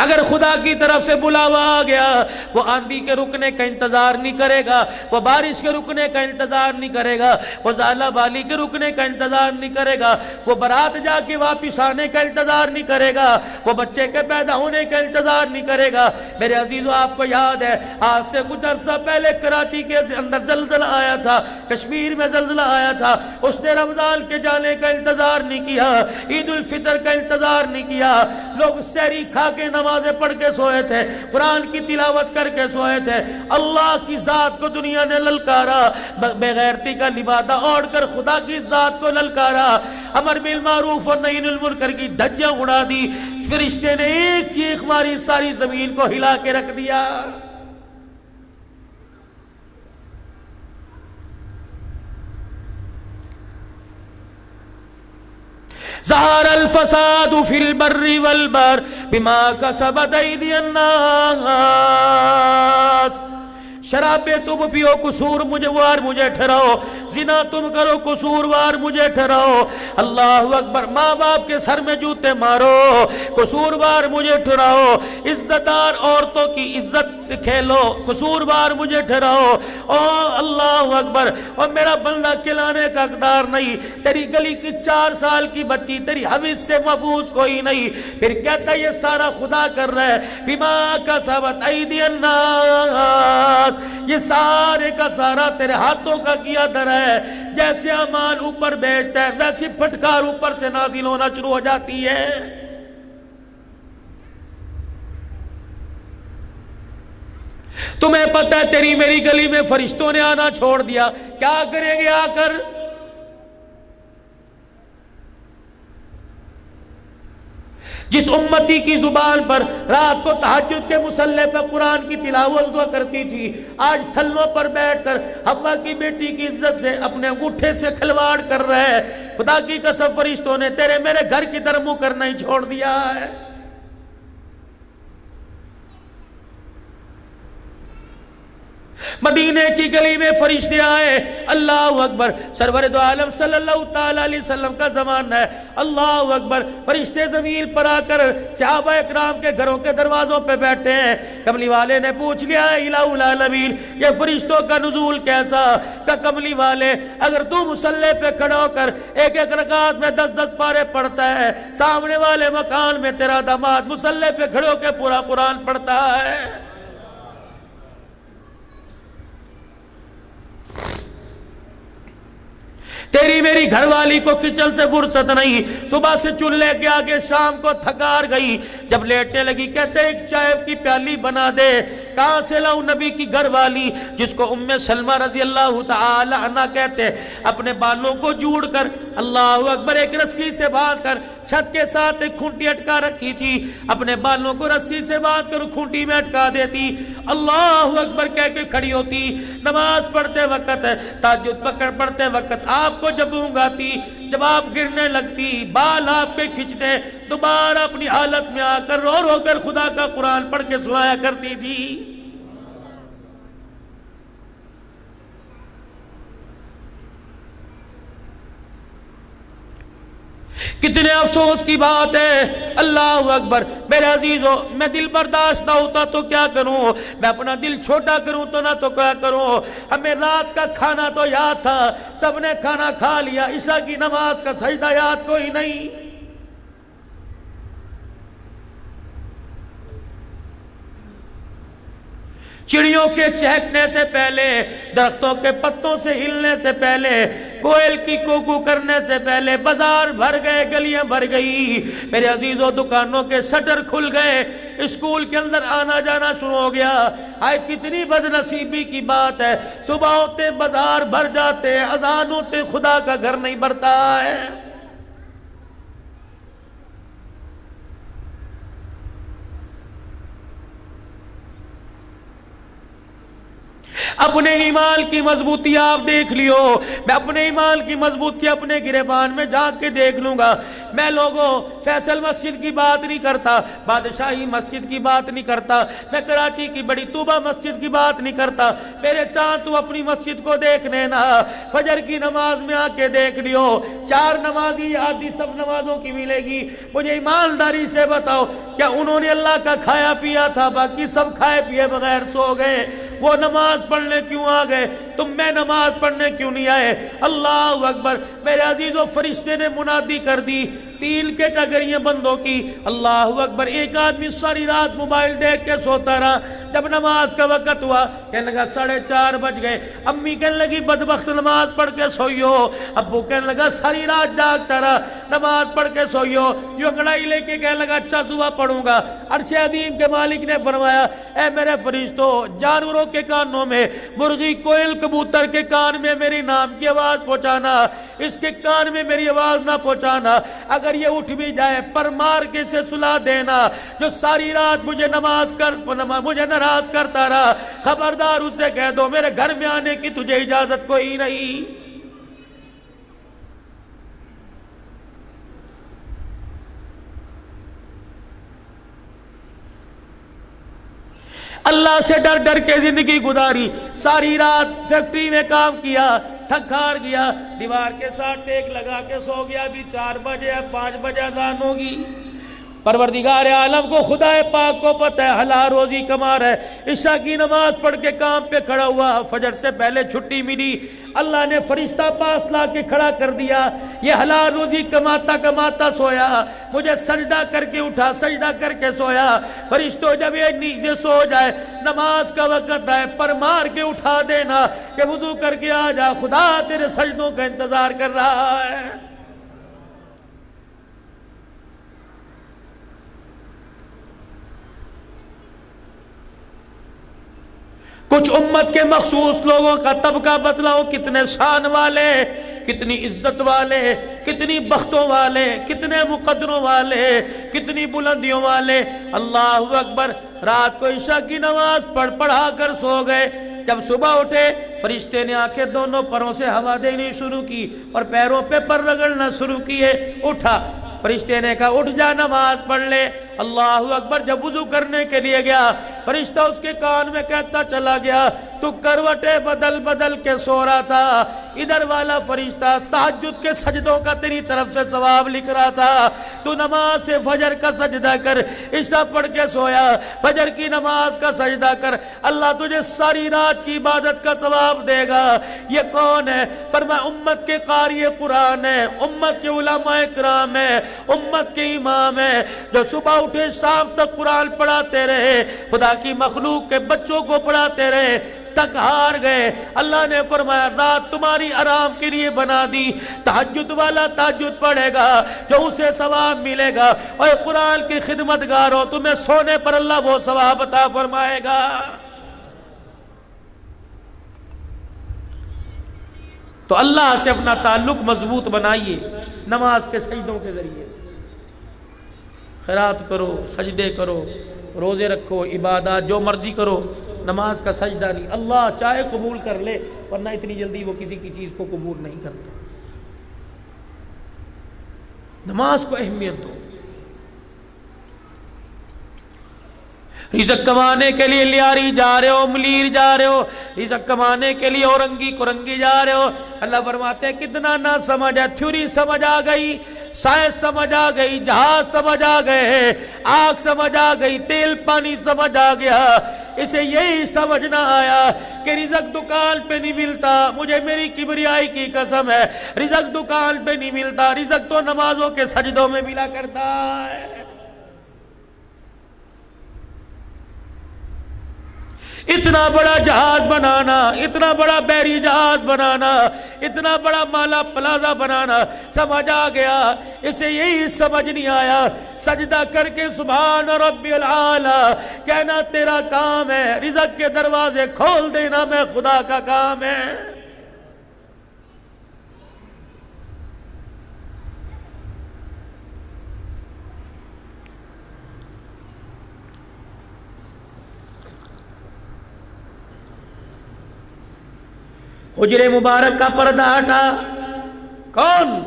اگر خدا کی طرف سے بلاوا آ گیا، وہ آندھی کے رکنے کا انتظار نہیں کرے گا، وہ بارش کے رکنے کا انتظار نہیں کرے گا، وہ زالہ بالی کے رکنے کا انتظار نہیں کرے گا، وہ برات جا کے واپس آنے کا انتظار نہیں کرے گا، وہ بچے کے پیدا ہونے کا انتظار نہیں کرے گا۔ میرے عزیزو، آپ کو یاد ہے آج سے کچھ عرصہ پہلے کراچی کے اندر زلزلہ آیا تھا، کشمیر میں زلزلہ آیا تھا، اس نے رمضان کے جانے کا انتظار نہیں کیا، عید الفطر کا انتظار نہیں کیا، لوگ سحری کھا کے نمازیں پڑھ کے سوئے تھے، قرآن کی تلاوت کر کے سوئے تھے، اللہ کی ذات کو دنیا نے للکارا، بے غیرتی کا لبادہ اوڑھ کر خدا کی ذات کو للکارا، امر بالمعروف اور نہی عن المنکر کی دھجیاں اڑا دی، فرشتے نے ایک چیخ ماری ساری زمین کو ہلا کے رکھ دیا۔ ظہر الفساد فی البر والبحر بما کسبت ایدی الناس۔ شرابیں تم پیو قصوروار مجھے ٹھہراؤ، زنا تم کرو قصوروار مجھے ٹھہراؤ، اللہ اکبر، ماں باپ کے سر میں جوتے مارو قصوروار مجھے ٹھہراؤ، عزت دار عورتوں کی عزت سے کھیلو قصوروار مجھے ٹھہراؤ، او اللہ اکبر، اور میرا بندہ کھلانے کا حقدار نہیں، تیری گلی کی 4 سال کی بچی تیری حوث سے محفوظ کوئی نہیں، پھر کہتا یہ سارا خدا کر رہا ہے، بما کسبت ایدی الناس، یہ سارے کا سارا تیرے ہاتھوں کا کیا در ہے، جیسے امان اوپر بیٹھتا ہے ویسی پھٹکار اوپر سے نازل ہونا شروع ہو جاتی ہے۔ تمہیں پتہ ہے تیری میری گلی میں فرشتوں نے آنا چھوڑ دیا، کیا کریں گے آ کر؟ جس امتی کی زبان پر رات کو تہجد کے مصلی پہ قرآن کی تلاوت ہوا کرتی تھی، آج تھلوں پر بیٹھ کر حوا کی بیٹی کی عزت سے اپنے انگوٹھے سے کھلواڑ کر رہے ہیں۔ خدا کی قسم فرشتوں نے تیرے میرے گھر کی طرف منہ کرنا ہی چھوڑ دیا ہے۔ مدینے کی گلی میں فرشتے آئے، اللہ اکبر، سرور دو عالم صلی اللہ تعالی علیہ وسلم کا زمانہ ہے، اللہ اکبر، فرشتے زمین پر آ کر صحابہ اکرام کے گھروں کے دروازوں پہ بیٹھے ہیں۔ کملی والے نے پوچھ لیا ہے الہ العالمین، یہ فرشتوں کا نزول کیسا؟ کہ کملی والے اگر تو مصلی پہ کھڑا ہو کر ایک ایک رکعت میں 10 پارے پڑھتا ہے، سامنے والے مکان میں تیرا داماد مصلی پہ کھڑے ہو کے پورا قرآن پڑھتا ہے۔ تیری میری گھر والی کو کچن سے فرصت نہیں، صبح سے چولہے کے آگے شام کو تھکار گئی، جب لیٹنے لگی کہتے ایک چائے کی پیالی بنا دے، کہاں سے لاؤں؟ نبی کی گھر والی جس کو ام سلمہ رضی اللہ تعالی عنہ کہتے، اپنے بالوں کو جوڑ کر اللہ اکبر ایک رسی سے باندھ کر چھت کے ساتھ ایک کھونٹی اٹکا رکھی تھی، اپنے بالوں کو رسی سے باندھ کر کھونٹی میں اٹکا دیتی، اللہ اکبر کہہ کے کھڑی ہوتی، نماز پڑھتے وقت تہجد پڑھتے وقت آپ کو جب اونگ آتی، جب آپ گرنے لگتی، بال آپ کے کھچتے، دوبارہ اپنی حالت میں آ کر رو رو کر خدا کا قرآن پڑھ کے سنایا کرتی تھی۔ کتنے افسوس کی بات ہے، اللہ اکبر، میرے عزیزو، میں دل برداشت نہ ہوتا تو کیا کروں، میں اپنا دل چھوٹا کروں تو نہ تو کیا کروں، ہمیں رات کا کھانا تو یاد تھا، سب نے کھانا کھا لیا، عشاء کی نماز کا سجدہ یاد کوئی نہیں۔ چڑیوں کے چہکنے سے پہلے، درختوں کے پتوں سے ہلنے سے پہلے، کوئل کی کوکو کرنے سے پہلے بازار بھر گئے، گلیاں بھر گئی، میرے عزیزوں، دکانوں کے شٹر کھل گئے، اسکول کے اندر آنا جانا شروع ہو گیا۔ آئے کتنی بد نصیبی کی بات ہے، صبح ہوتے بازار بھر جاتے، اذان ہوتے خدا کا گھر نہیں بھرتا ہے۔ اپنے ایمان کی مضبوطی آپ دیکھ لیو، میں اپنے ایمان کی مضبوطی اپنے گریبان میں جھانک کے دیکھ لوں گا۔ میں لوگوں فیصل مسجد کی بات نہیں کرتا، بادشاہی مسجد کی بات نہیں کرتا، میں کراچی کی بڑی طوبہ مسجد کی بات نہیں کرتا، میرے چاند تو اپنی مسجد کو دیکھ لینا، فجر کی نماز میں آ کے دیکھ لیو، 4 نمازی آدھی سب نمازوں کی ملے گی۔ مجھے ایمانداری سے بتاؤ، کیا انہوں نے اللہ کا کھایا پیا تھا؟ باقی سب کھائے پیے بغیر سو گئے، وہ نماز پڑھنے کیوں آ گئے؟ تم میں نماز پڑھنے کیوں نہیں آئے؟ اللہ اکبر! میرے عزیزو، فرشتے نے منادی کر دی، 3 کیٹیگریاں بندوں کی۔ اللہ اکبر! ایک آدمی ساری رات موبائل دیکھ کے سوتا رہا، جب نماز کا وقت ہوا کہنے لگا 4:30 بج گئے، امی کہنے لگی بدبخت نماز پڑھ کے سوئیو، ابو کہنے لگا ساری رات جاگتا رہا، نماز پڑھ کے سوئیو، یوں انگڑائی لے کے کہنے لگا اچھا صبح پڑھوں گا۔ عرش عظیم کے مالک نے فرمایا، اے میرے فرشتوں، جانوروں کے کانوں میں، مرغی، کوئل، کبوتر کے کان میں میری نام کی آواز پہنچانا، اس کے کان میں میری آواز نہ پہنچانا، اگر یہ اٹھ بھی جائے پر مار کے سے سلا دینا، جو ساری رات مجھے مجھے ناراض کرتا رہا، خبردار اسے کہہ دو میرے گھر میں آنے کی تجھے اجازت کوئی نہیں۔ اللہ سے ڈر ڈر کے زندگی گزاری، ساری رات فیکٹری میں کام کیا، تھک ہار گیا، دیوار کے ساتھ ٹیک لگا کے سو گیا، ابھی 4 بجے 5 بجے اذان ہوگی۔ پروردگار عالم کو، خدا پاک کو پتہ ہے حلال روزی کما رہا ہے، عشاء کی نماز پڑھ کے کام پہ کھڑا ہوا، فجر سے پہلے چھٹی ملی، اللہ نے فرشتہ پاس لا کے کھڑا کر دیا، یہ حلال روزی کماتا کماتا سویا، مجھے سجدہ کر کے اٹھا، سجدہ کر کے سویا۔ فرشتوں جب یہ نیچے سو جائے، نماز کا وقت ہے، پر مار کے اٹھا دینا کہ وضو کر کے آ جا، خدا تیرے سجدوں کا انتظار کر رہا ہے۔ کچھ امت کے مخصوص لوگوں کا طبقہ بتلاؤ، کتنے شان والے، کتنی عزت والے، کتنی بختوں والے، کتنے مقدروں والے، کتنی بلندیوں والے۔ اللہ اکبر! رات کو عشاء کی نماز پڑھا کر سو گئے، جب صبح اٹھے فرشتے نے آنکھیں دونوں پروں سے ہوا دینی شروع کی اور پیروں پہ پر رگڑنا شروع کیے۔ اٹھا، فرشتے نے کہا اٹھ جا، نماز پڑھ لے۔ اللہ اکبر! جب وضو کرنے کے لیے گیا، فرشتہ اس کے کان میں کہتا چلا گیا، تو کروٹیں بدل بدل کے سو رہا تھا، ادھر والا فرشتہ تہجد کے سجدوں کا تیری طرف سے ثواب لکھ رہا تھا، تو نماز سے فجر کا سجدہ کر، عشاء پڑھ کے سویا، فجر کی نماز کا سجدہ کر، اللہ تجھے ساری رات کی عبادت کا ثواب دے گا۔ یہ کون ہے؟ فرمایا امت کے قاری قرآن ہے، امت کے علماء کرام ہیں، امت کے امام ہیں، جو صبح اٹھے شام تک قرآن پڑھاتے رہے، خدا کی مخلوق کے بچوں کو پڑھاتے رہے، تک ہار گئے۔ اللہ نے فرمایا رات تمہاری آرام کے لیے بنا دی، تہجد والا تہجد پڑھے گا جو اسے ثواب ملے گا، اور قرآن کی خدمتگار ہو تمہیں سونے پر اللہ وہ ثواب عطا فرمائے گا۔ تو اللہ سے اپنا تعلق مضبوط بنائیے نماز کے سجدوں کے ذریعے سے، خیرات کرو، سجدے کرو، روزے رکھو، عبادات جو مرضی کرو، نماز کا سجدہ نہیں۔ اللہ چاہے قبول کر لے، ورنہ اتنی جلدی وہ کسی کی چیز کو قبول نہیں کرتا۔ نماز کو اہمیت دو۔ رزق کمانے کے لیے لیاری جا رہے ہو، ملیر جا رہے ہو، رزق کمانے کے لیے اورنگی کرنگی جا رہے ہو، اللہ فرماتے ہیں کتنا نہ سمجھ ہے، تھیوری سمجھ آ گئی، سائنس سمجھ آ گئی، جہاز سمجھ آ گئے، آگ سمجھ آ گئی، تیل پانی سمجھ آ گیا، اسے یہی سمجھ نہ آیا کہ رزق دکان پہ نہیں ملتا، مجھے میری کبریائی کی قسم ہے، رزق دکان پہ نہیں ملتا، رزق تو نمازوں کے سجدوں میں ملا کرتا ہے۔ اتنا بڑا جہاز بنانا، اتنا بڑا بحری جہاز بنانا، اتنا بڑا مالا پلازا بنانا سمجھ آ گیا، اسے یہی سمجھ نہیں آیا سجدہ کر کے سبحان ربی العالی کہنا تیرا کام ہے، رزق کے دروازے کھول دینا میں خدا کا کام ہے۔ حجرے مبارک کا پردہ ہٹا. کون؟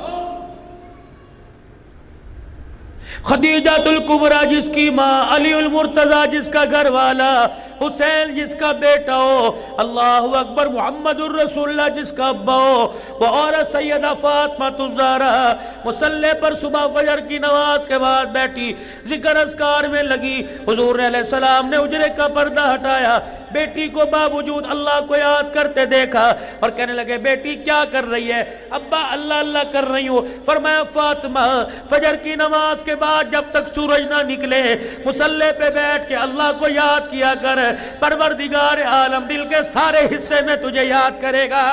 خدیجۃ الکبریٰ جس کی ماں، علی المرتضیٰ جس کا گھر والا، حسین جس کا بیٹا ہو، اللہ اکبر، محمد الرسول اللہ جس کا ابا ہو، وہ عورت سیدہ فاطمہ الزہرا مصلی پر صبح فجر کی نماز کے بعد بیٹھی ذکر اذکار میں لگی. حضور علیہ السلام نے حجرے کا پردہ ہٹایا، بیٹی کو باوجود اللہ کو یاد کرتے دیکھا اور کہنے لگے بیٹی کیا کر رہی ہے؟ ابا اللہ اللہ کر رہی ہوں. فرمایا فاطمہ فجر کی نماز کے بعد جب تک سورج نہ نکلے مصلی پہ بیٹھ کے اللہ کو یاد کیا کر، پروردگار عالم دل کے سارے حصے میں تجھے یاد کرے گا.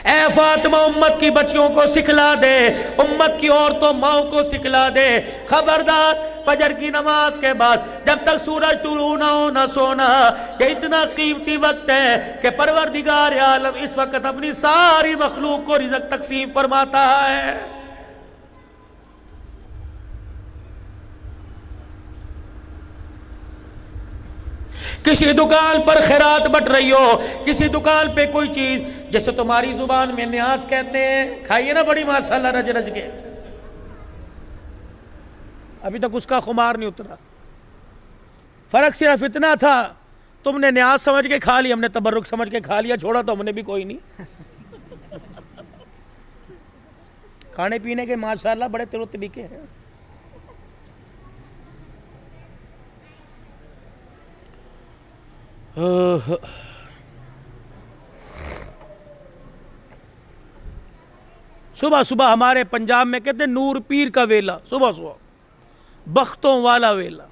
اے فاطمہ امت کی بچیوں کو سکھلا دے، امت کی عورتوں ماؤں کو سکھلا دے، خبردار فجر کی نماز کے بعد جب تک سورج طلوع نہ ہو نہ سونا. یہ اتنا قیمتی وقت ہے کہ پروردگار عالم اس وقت اپنی ساری مخلوق کو رزق تقسیم فرماتا ہے. کسی دکان پر خیرات بٹ رہی ہو، کسی دکان پہ کوئی چیز، جیسے تمہاری زبان میں نیاز کہتے ہیں، کھائیے نا بڑی ماشاءاللہ رج رج کے. ابھی تک اس کا خمار نہیں اترا. فرق صرف اتنا تھا تم نے نیاز سمجھ کے کھا لی، ہم نے تبرک سمجھ کے کھا لیا، چھوڑا تو ہم نے بھی کوئی نہیں. کھانے پینے کے ماشاءاللہ بڑے طریقے ہیں. صبح صبح ہمارے پنجاب میں کہتے ہیں نور پیر کا ویلا، صبح صبح بختوں والا ویلا.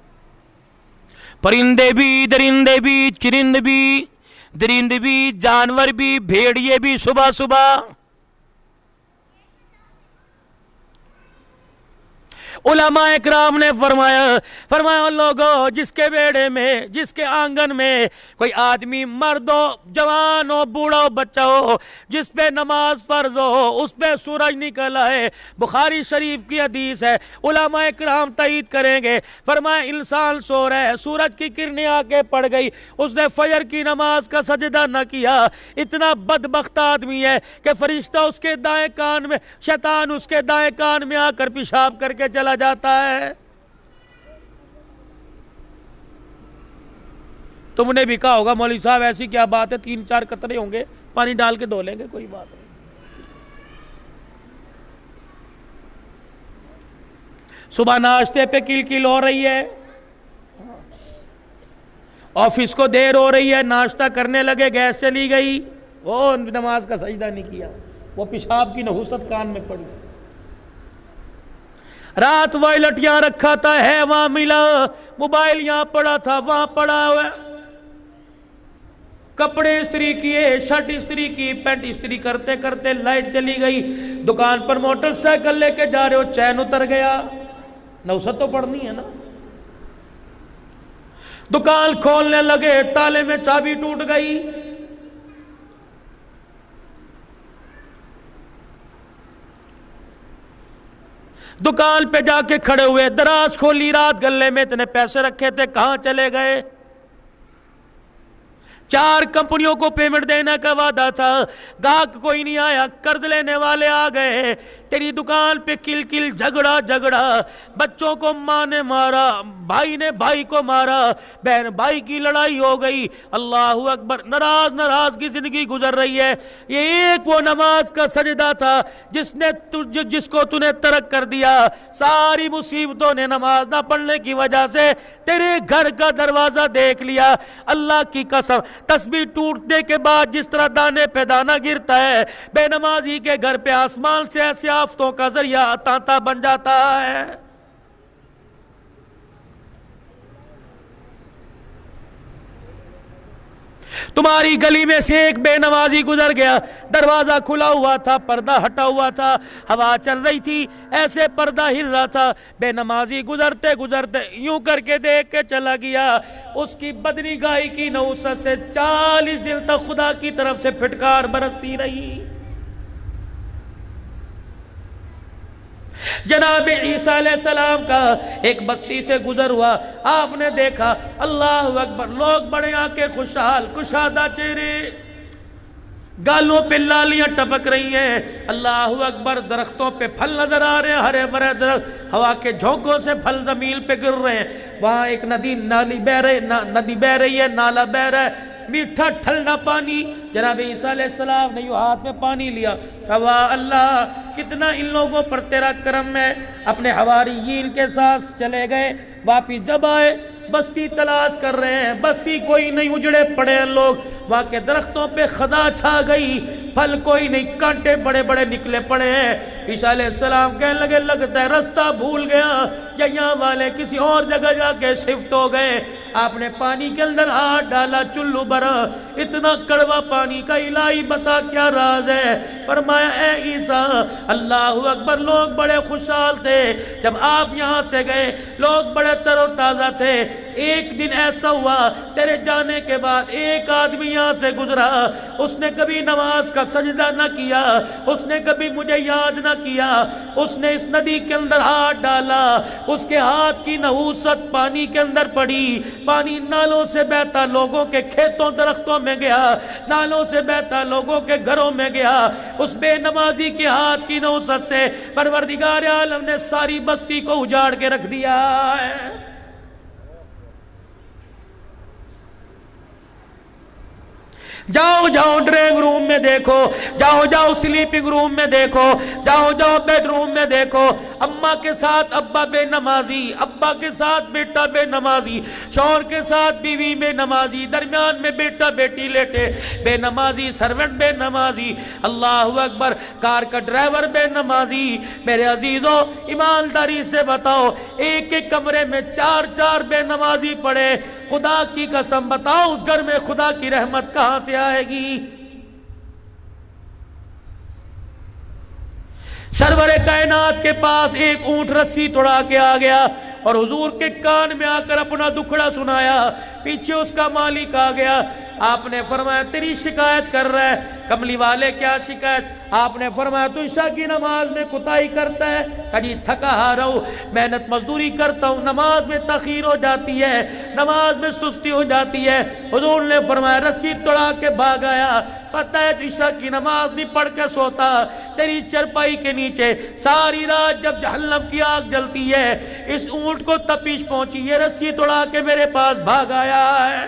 پرندے بھی، درندے بھی، چرند بھی، درند بھی، جانور بھی، بھیڑیے بھی صبح صبح. علماء اکرام نے فرمایا لوگوں جس کے بیڑے میں، جس کے آنگن میں کوئی آدمی مرد ہو، جوان ہو، بوڑھا ہو، بچہ ہو، جس پہ نماز فرض ہو، اس پہ سورج نکل آئے. بخاری شریف کی حدیث ہے، علماء اکرام تائید کریں گے. فرمایا انسان سو رہا ہے، سورج کی کرنیں آ کے پڑ گئی، اس نے فجر کی نماز کا سجدہ نہ کیا، اتنا بدبخت آدمی ہے کہ فرشتہ اس کے دائیں کان میں، شیطان اس کے دائیں کان میں آ کر پیشاب کر کے چلا جاتا ہے. تم نے بھی کہا ہوگا مولوی صاحب ایسی کیا بات ہے، 3-4 قطرے ہوں گے پانی ڈال کے دھو لیں گے، کوئی بات نہیں. صبح ناشتے پہ کل کل ہو رہی ہے، آفس کو دیر ہو رہی ہے، ناشتہ کرنے لگے گیس چلی گئی، وہ نماز کا سجدہ نہیں کیا، وہ پیشاب کی نحوست کان میں پڑی. رات وائلٹ یہاں رکھا تھا، ہے وہاں ملا، موبائل یہاں پڑا تھا وہاں پڑا ہوا، کپڑے استری کیے، شرٹ استری کی، پینٹ استری کرتے کرتے لائٹ چلی گئی. دکان پر موٹر سائیکل لے کے جا رہے ہو، چین اتر گیا، نوست تو پڑنی ہے نا. دکان کھولنے لگے، تالے میں چابی ٹوٹ گئی. دکان پہ جا کے کھڑے ہوئے، دراز کھولی، رات گلے میں اتنے پیسے رکھے تھے کہاں چلے گئے؟ 4 کمپنیوں کو پیمنٹ دینے کا وعدہ تھا، گاہک کوئی نہیں آیا، قرض لینے والے آ گئے. تیری دکان پہ کل کل، جھگڑا، بچوں کو ماں نے مارا، بھائی نے بھائی کو مارا، بہن بھائی کی لڑائی ہو گئی. اللہ اکبر، ناراض کی زندگی گزر رہی ہے. یہ ایک وہ نماز کا سجدہ تھا جس کو تو نے ترک کر دیا. ساری مصیبتوں نے نماز نہ پڑھنے کی وجہ سے تیرے گھر کا دروازہ دیکھ لیا. اللہ کی قسم، تسبیح ٹوٹنے کے بعد جس طرح دانے پہ دانہ گرتا ہے، بے نمازی کے گھر پہ آسمان سے ایسی آفتوں کا ذریعہ تانتا بن جاتا ہے. تمہاری گلی میں سے ایک بے نمازی گزر گیا، دروازہ کھلا ہوا تھا، پردہ ہٹا ہوا تھا، ہوا چل رہی تھی، ایسے پردہ ہل رہا تھا. بے نمازی گزرتے یوں کر کے دیکھ کے چلا گیا. اس کی بدنگاہی کی نحوست سے 40 دن تک خدا کی طرف سے پھٹکار برستی رہی. جناب عیسیٰ علیہ السلام کا ایک بستی سے گزر ہوا، آپ نے دیکھا اللہ اکبر، لوگ بڑے آنکھیں خوشحال، کشادہ چہرے، گالوں پہ لالیاں ٹپک رہی ہیں، اللہ اکبر، درختوں پہ پھل نظر آ رہے ہیں، ہرے بھرے درخت، ہوا کے جھونکوں سے پھل زمین پہ گر رہے ہیں، وہاں ایک ندی بہ رہی ہے، نالا بہ رہا ہے، میٹھا ٹھنڈا پانی۔ جناب عیسیٰ علیہ السلام نے یوں ہاتھ میں پانی لیا، کہا واہ اللہ کتنا ان لوگوں پر تیرا کرم ہے، اپنے حواریین کے ساتھ چلے گئے، واپس جب آئے بستی تلاش کر رہے ہیں، بستی کوئی نہیں، اجڑے پڑے ہیں لوگ، وہاں کے درختوں پہ خدا چھا گئی، پھل کوئی نہیں، کانٹے بڑے بڑے نکلے پڑے ہیں۔ عیسیٰ علیہ السلام کہنے لگے لگتا ہے رستہ بھول گیا یا یہاں والے کسی اور جگہ جا کے شفٹ ہو گئے۔ آپ نے پانی کے اندر ہاتھ ڈالا، چلو بھرا، اتنا کڑوا پانی کا، الہی بتا کیا راز ہے؟ فرمایا اے عیسیٰ اللہ اکبر، لوگ بڑے خوشحال تھے جب آپ یہاں سے گئے، لوگ بڑے تر و تازہ تھے، ایک دن ایسا ہوا تیرے جانے کے بعد ایک آدمی یہاں سے گزرا، اس نے کبھی نماز کا سجدہ نہ کیا، اس نے کبھی مجھے یاد نہ کیا، اس نے اس ندی کے اندر ہاتھ ڈالا، اس کے ہاتھ کی نحوست پانی کے اندر پڑی، پانی نالوں سے بہتا لوگوں کے کھیتوں درختوں میں گیا، نالوں سے بہتا لوگوں کے گھروں میں گیا، اس بے نمازی کے ہاتھ کی نحوست سے پروردگار عالم نے ساری بستی کو اجاڑ کے رکھ دیا ہے۔ جاؤ جاؤ ڈرائنگ روم میں دیکھو، جاؤ جاؤ سلیپنگ روم میں دیکھو، جاؤ جاؤ بیڈ روم میں دیکھو، اماں کے ساتھ ابا بے نمازی، ابا کے ساتھ بیٹا بے نمازی، شوہر کے ساتھ بیوی بے نمازی، درمیان میں بیٹا بیٹی لیٹے بے نمازی، سرونٹ بے نمازی، اللہ اکبر، کار کا ڈرائیور بے نمازی۔ میرے عزیزوں ایمانداری سے بتاؤ، ایک ایک کمرے میں چار چار بے نمازی پڑے، خدا کی قسم بتاؤ اس گھر میں خدا کی رحمت کہاں سے آئے گی؟ سرور کائنات کے پاس ایک اونٹ رسی توڑا کے آ گیا اور حضور کے کان میں آ کر اپنا دکھڑا سنایا، پیچھے اس کا مالک آ گیا، آپ نے فرمایا تیری شکایت کر رہا ہے، کملی والے کیا شکایت؟ آپ نے فرمایا تو عشاء کی نماز میں کوتاہی کرتا ہے، کہ جی تھکا ہارا ہوں، محنت مزدوری کرتا ہوں، نماز میں تاخیر ہو جاتی ہے، نماز میں سستی ہو جاتی ہے۔ حضور نے فرمایا رسی توڑا کے بھاگ آیا، پتہ ہے عشاء کی نماز نہیں پڑھ کے سوتا، تیری چرپائی کے نیچے ساری رات جب جہنم کی آگ جلتی ہے، اس اونٹ کو تپش پہنچی، یہ رسی توڑا کے میرے پاس بھاگ آیا ہے۔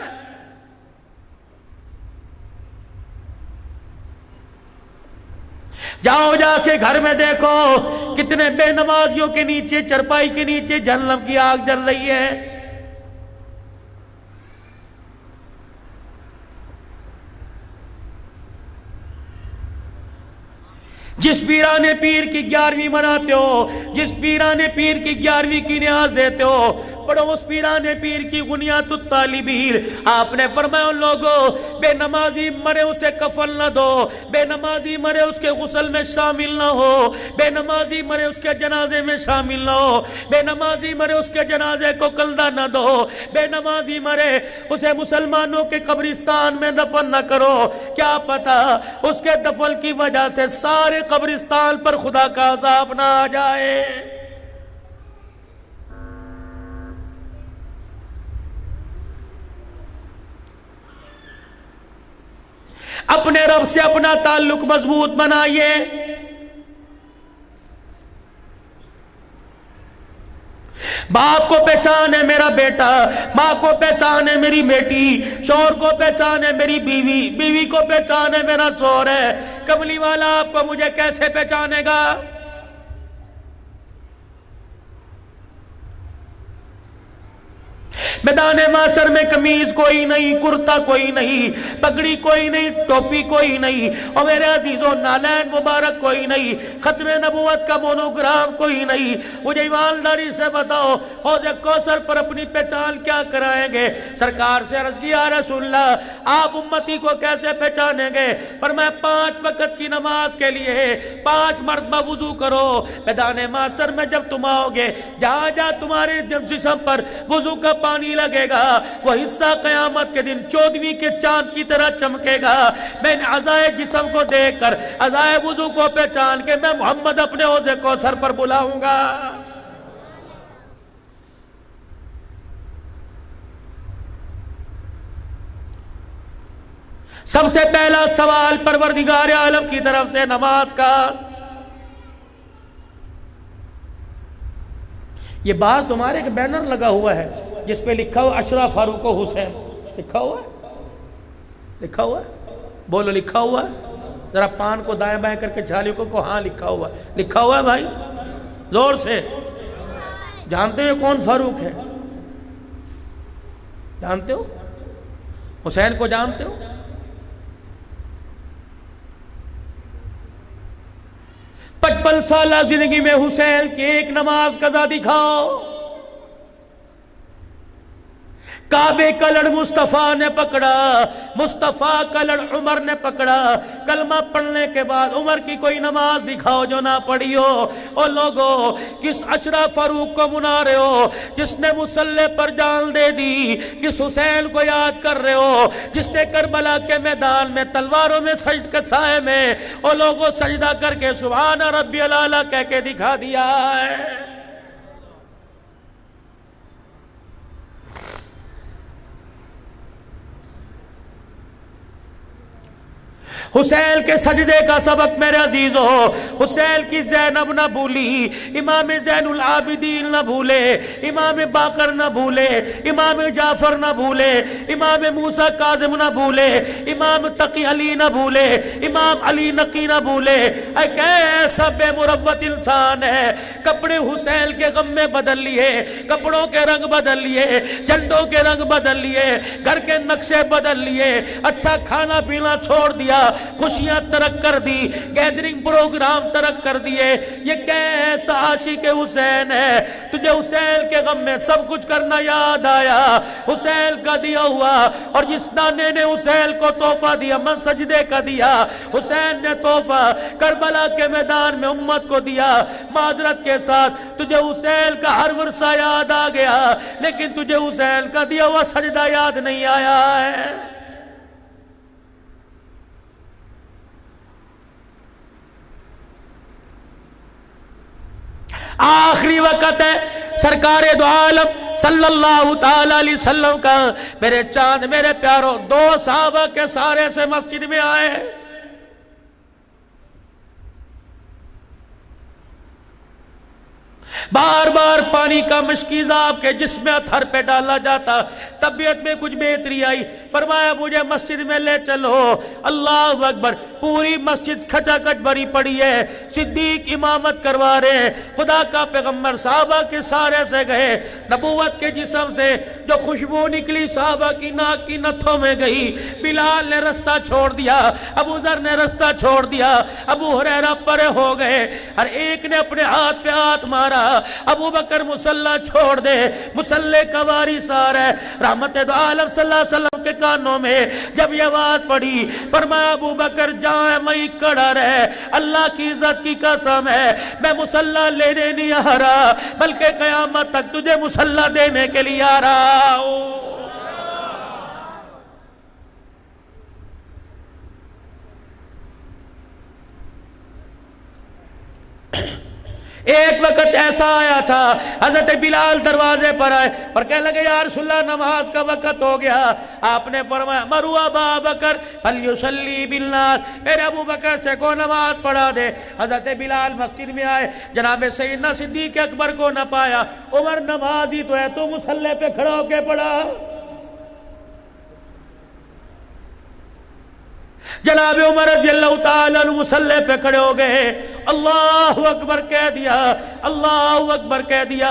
جاؤ جا کے گھر میں دیکھو کتنے بے نمازیوں کے نیچے، چرپائی کے نیچے جہنم کی آگ جل رہی ہے۔ جس پیرانے پیر کی 11ویں مناتے ہو، جس پیرانے پیر کی 11ویں کی نیاز دیتے ہو، پڑھو اس پیرانے پیر کی غنیات الطالبین۔ آپ نے فرمایا ان لوگوں بے نمازی مرے اسے کفن نہ دو، بے نمازی مرے اس کے غسل میں شامل نہ ہو، بے نمازی مرے اس کے جنازے میں شامل نہ ہو، بے نمازی مرے اس کے جنازے کو کلدہ نہ دو، بے نمازی مرے اسے مسلمانوں کے قبرستان میں دفن نہ کرو، کیا پتا اس کے دفن کی وجہ سے سارے قبرستان پر خدا کا عذاب نہ آ جائے۔ اپنے رب سے اپنا تعلق مضبوط بنائیے۔ باپ کو پہچان ہے میرا بیٹا، ماں کو پہچان ہے میری بیٹی، شوہر کو پہچان ہے میری بیوی، بیوی کو پہچان ہے میرا شوہر ہے، کملی والا آپ کو مجھے کیسے پہچانے گا؟ میدان معاشر میں قمیض کوئی نہیں، کرتا کوئی نہیں، پگڑی کوئی نہیں، ٹوپی کوئی نہیں، اور میرے عزیزوں نالین مبارک کوئی نہیں، ختم نبوت کا مونوگرام کوئی نہیں۔ مجھے ایمانداری سے بتاؤ حوض کوثر پر اپنی پہچان کیا کرائیں گے؟ سرکار سے عرض کیا رسول اللہ آپ امتی کو کیسے پہچانیں گے؟ فرمایا 5 وقت کی نماز کے لیے 5 مرتبہ وضو کرو، میدان معاشر میں جب تم آؤ گے، جہاں جہاں تمہارے جسم پر وضو کا پانی لگے گا وہ حصہ قیامت کے دن 14ویں کے چاند کی طرح چمکے گا. میں نے اعضائے جسم کو دیکھ کر اعضائے وضو کو پہچان کے میں محمد اپنے حوض کوثر پر بلاؤں گا. سب سے پہلا سوال پروردگار عالم کی طرف سے نماز کا. یہ بات تمہارے ایک بینر لگا ہوا ہے جس پہ لکھا ہوا اشرا فاروق و حسین. لکھا ہوا ہے؟ لکھا ہوا ہے؟ بولو لکھا ہوا ہے؟ ذرا پان کو دائیں بائیں کر کے چھالیوں کو ہاں لکھا ہوا ہے. لکھا ہوا ہے بھائی؟ زور سے. جانتے ہو کون فاروق ہے؟ جانتے ہو؟ حسین کو جانتے ہو؟ 55 سالہ زندگی میں حسین کی ایک نماز قضا دکھاؤ. کعبے کا لڑ مصطفیٰ نے پکڑا, مصطفیٰ کا لڑ عمر نے پکڑا. کلمہ پڑھنے کے بعد عمر کی کوئی نماز دکھاؤ جو نہ پڑھی ہو. او لوگو, کس اشرا فاروق کو منا رہے ہو جس نے مصلی پر جان دے دی؟ کس حسین کو یاد کر رہے ہو جس نے کربلا کے میدان میں تلواروں میں سجد کے سائے میں او لوگو سجدہ کر کے سبحان ربی العالی کہہ کے دکھا دیا ہے؟ حسین کے سجدے کا سبق میرے عزیزو, حسین کی زینب نہ بھولی, امام زین العابدین نہ بھولے, امام باقر نہ بھولے, امام جعفر نہ بھولے, امام موسیٰ کاظم نہ بھولے, امام تقی علی نہ بھولے, امام علی نقی نہ بھولے. اے کیسا بے مروت انسان ہے. کپڑے حسین کے غم میں بدل لیے, کپڑوں کے رنگ بدل لیے, جھنڈوں کے رنگ بدل لیے, گھر کے نقشے بدل لیے, اچھا کھانا پینا چھوڑ دیا, خوشیاں ترک کر دی, گیدرنگ پروگرام ترک کر دیے. یہ کیسا عاشق حسین ہے. تجھے حسین کے غم میں سب کچھ کرنا یاد آیا, حسین کا دیا ہوا. اور جس نانے نے حسین کو تحفہ دیا من سجدے کا دیا, حسین نے تحفہ کربلا کے میدان میں امت کو دیا. معذرت کے ساتھ تجھے حسین کا ہر ورثہ یاد آ گیا لیکن تجھے حسین کا دیا ہوا سجدہ یاد نہیں آیا ہے. آخری وقت ہے سرکار دو عالم صلی اللہ تعالی علیہ وسلم کا. میرے چاند میرے پیاروں, 2 صحابہ کے سارے سے مسجد میں آئے. بار بار پانی کا مشکیزہ آپ کے جسم میں اتھر پہ ڈالا جاتا. طبیعت میں کچھ بہتری آئی, فرمایا مجھے مسجد میں لے چلو. اللہ اکبر, پوری مسجد کھچا کچ بھری پڑی ہے. صدیق امامت کروا رہے ہیں. خدا کا پیغمبر صحابہ کے سارے سے گئے. نبوت کے جسم سے جو خوشبو نکلی صحابہ کی ناک کی نتھوں میں گئی. بلال نے رستہ چھوڑ دیا, ابو ذر نے رستہ چھوڑ دیا, ابو ہریرہ پرے ہو گئے. ہر ایک نے اپنے ہاتھ پہ ہاتھ مارا. ابو بکر مصلی چھوڑ دے, مصلی کا وارث آ رہا ہے. رحمت دو عالم صلی اللہ علیہ وسلم کے کانوں میں جب یہ آواز پڑی, فرمایا ابو بکر جائیں میں کھڑا رہے, اللہ کی عزت کی قسم ہے میں مصلی لینے نہیں آ رہا بلکہ قیامت تک تجھے مصلی دینے کے لیے آ رہا ہوں. ایک وقت ایسا آیا تھا, حضرت بلال دروازے پر آئے اور کہنے لگے یا رسول اللہ نماز کا وقت ہو گیا. آپ نے فرمایا مرو ابا بکر فلیصلی بالناس, میرے ابو بکر سے کو نماز پڑھا دے. حضرت بلال مسجد میں آئے, جناب سیدنا صدیق اکبر کو نہ پایا. عمر نماز ہی تو ہے, تو مصلی پہ کھڑا ہو کے پڑھا. جناب عمر رضی اللہ تعالیٰ عنہ مصلی پہ کھڑے ہو گئے. اللہ اکبر کہہ دیا, اللہ اکبر کہہ دیا.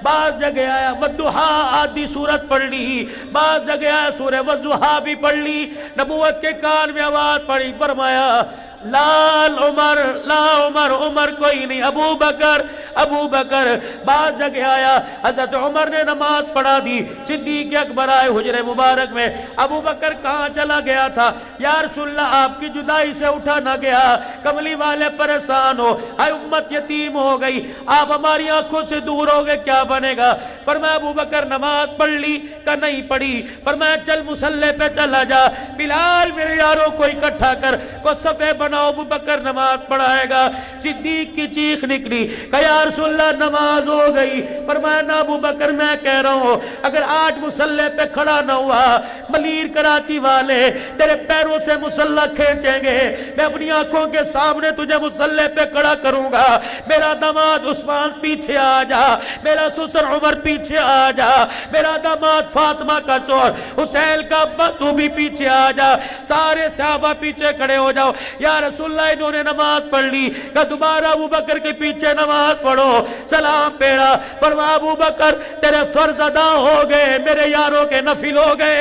بعض جگہ آیا والضحیٰ آدھی سورت پڑھ لی, بعض جگہ آیا سورہ والضحیٰ بھی پڑھ لی. نبوت کے کان میں آواز پڑی, فرمایا لال عمر، لا عمر، عمر کوئی نہیں، ابو بکر، ابو بکر۔ بعض جگہ آیا حضرت عمر نے نماز پڑھا دی، صدیق اکبر آئے حجرے مبارک میں، ابو بکر کہاں چلا گیا تھا؟ یا رسول اللہ آپ کی جدائی سے اٹھا نہ گیا، کملی والے پریشان ہو، اے امت یتیم ہو گئی، آپ ہماری آنکھوں سے دور ہو گئے، کیا بنے گا؟ فرمایا ابو بکر نماز پڑھ لی کہ نہیں پڑھی؟ فرمایا چل مصلی پہ چلا جا، بلال میرے یاروں کو اکٹھا کر، کو صفے بناؤ، ابو بکر نماز پڑھائے گا۔ صدیق کی چیخ نکلی کہ یا رسول اللہ نماز ہو گئی۔ فرمایا نہ ابو بکر، میں کہہ رہا ہوں اگر آج مصلی پہ کھڑا نہ ہوا، ملیر کراچی والے تیرے پیروں سے مصلی کھینچیں گے، میں اپنی آنکھوں کے سامنے تجھے مصلی پہ کھڑا کروں گا۔ میرا داماد عثمان پیچھے آ جا، میرا سسر عمر پیچھے آ جا، میرا داماد فاطمہ کا شوہر حسین کا ابا تو بھی پیچھے آ جا، سارے صحابہ پیچھے کھڑے ہو جاؤ۔ یا رسول اللہ انہوں نے نماز پڑھ لی کہ دوبارہ ابو بکر کے پیچھے نماز پڑھو، سلام پیڑا۔ فرمایا ابو بکر تیرے فرض ادا ہو گئے، میرے یاروں کے نفل ہو گئے۔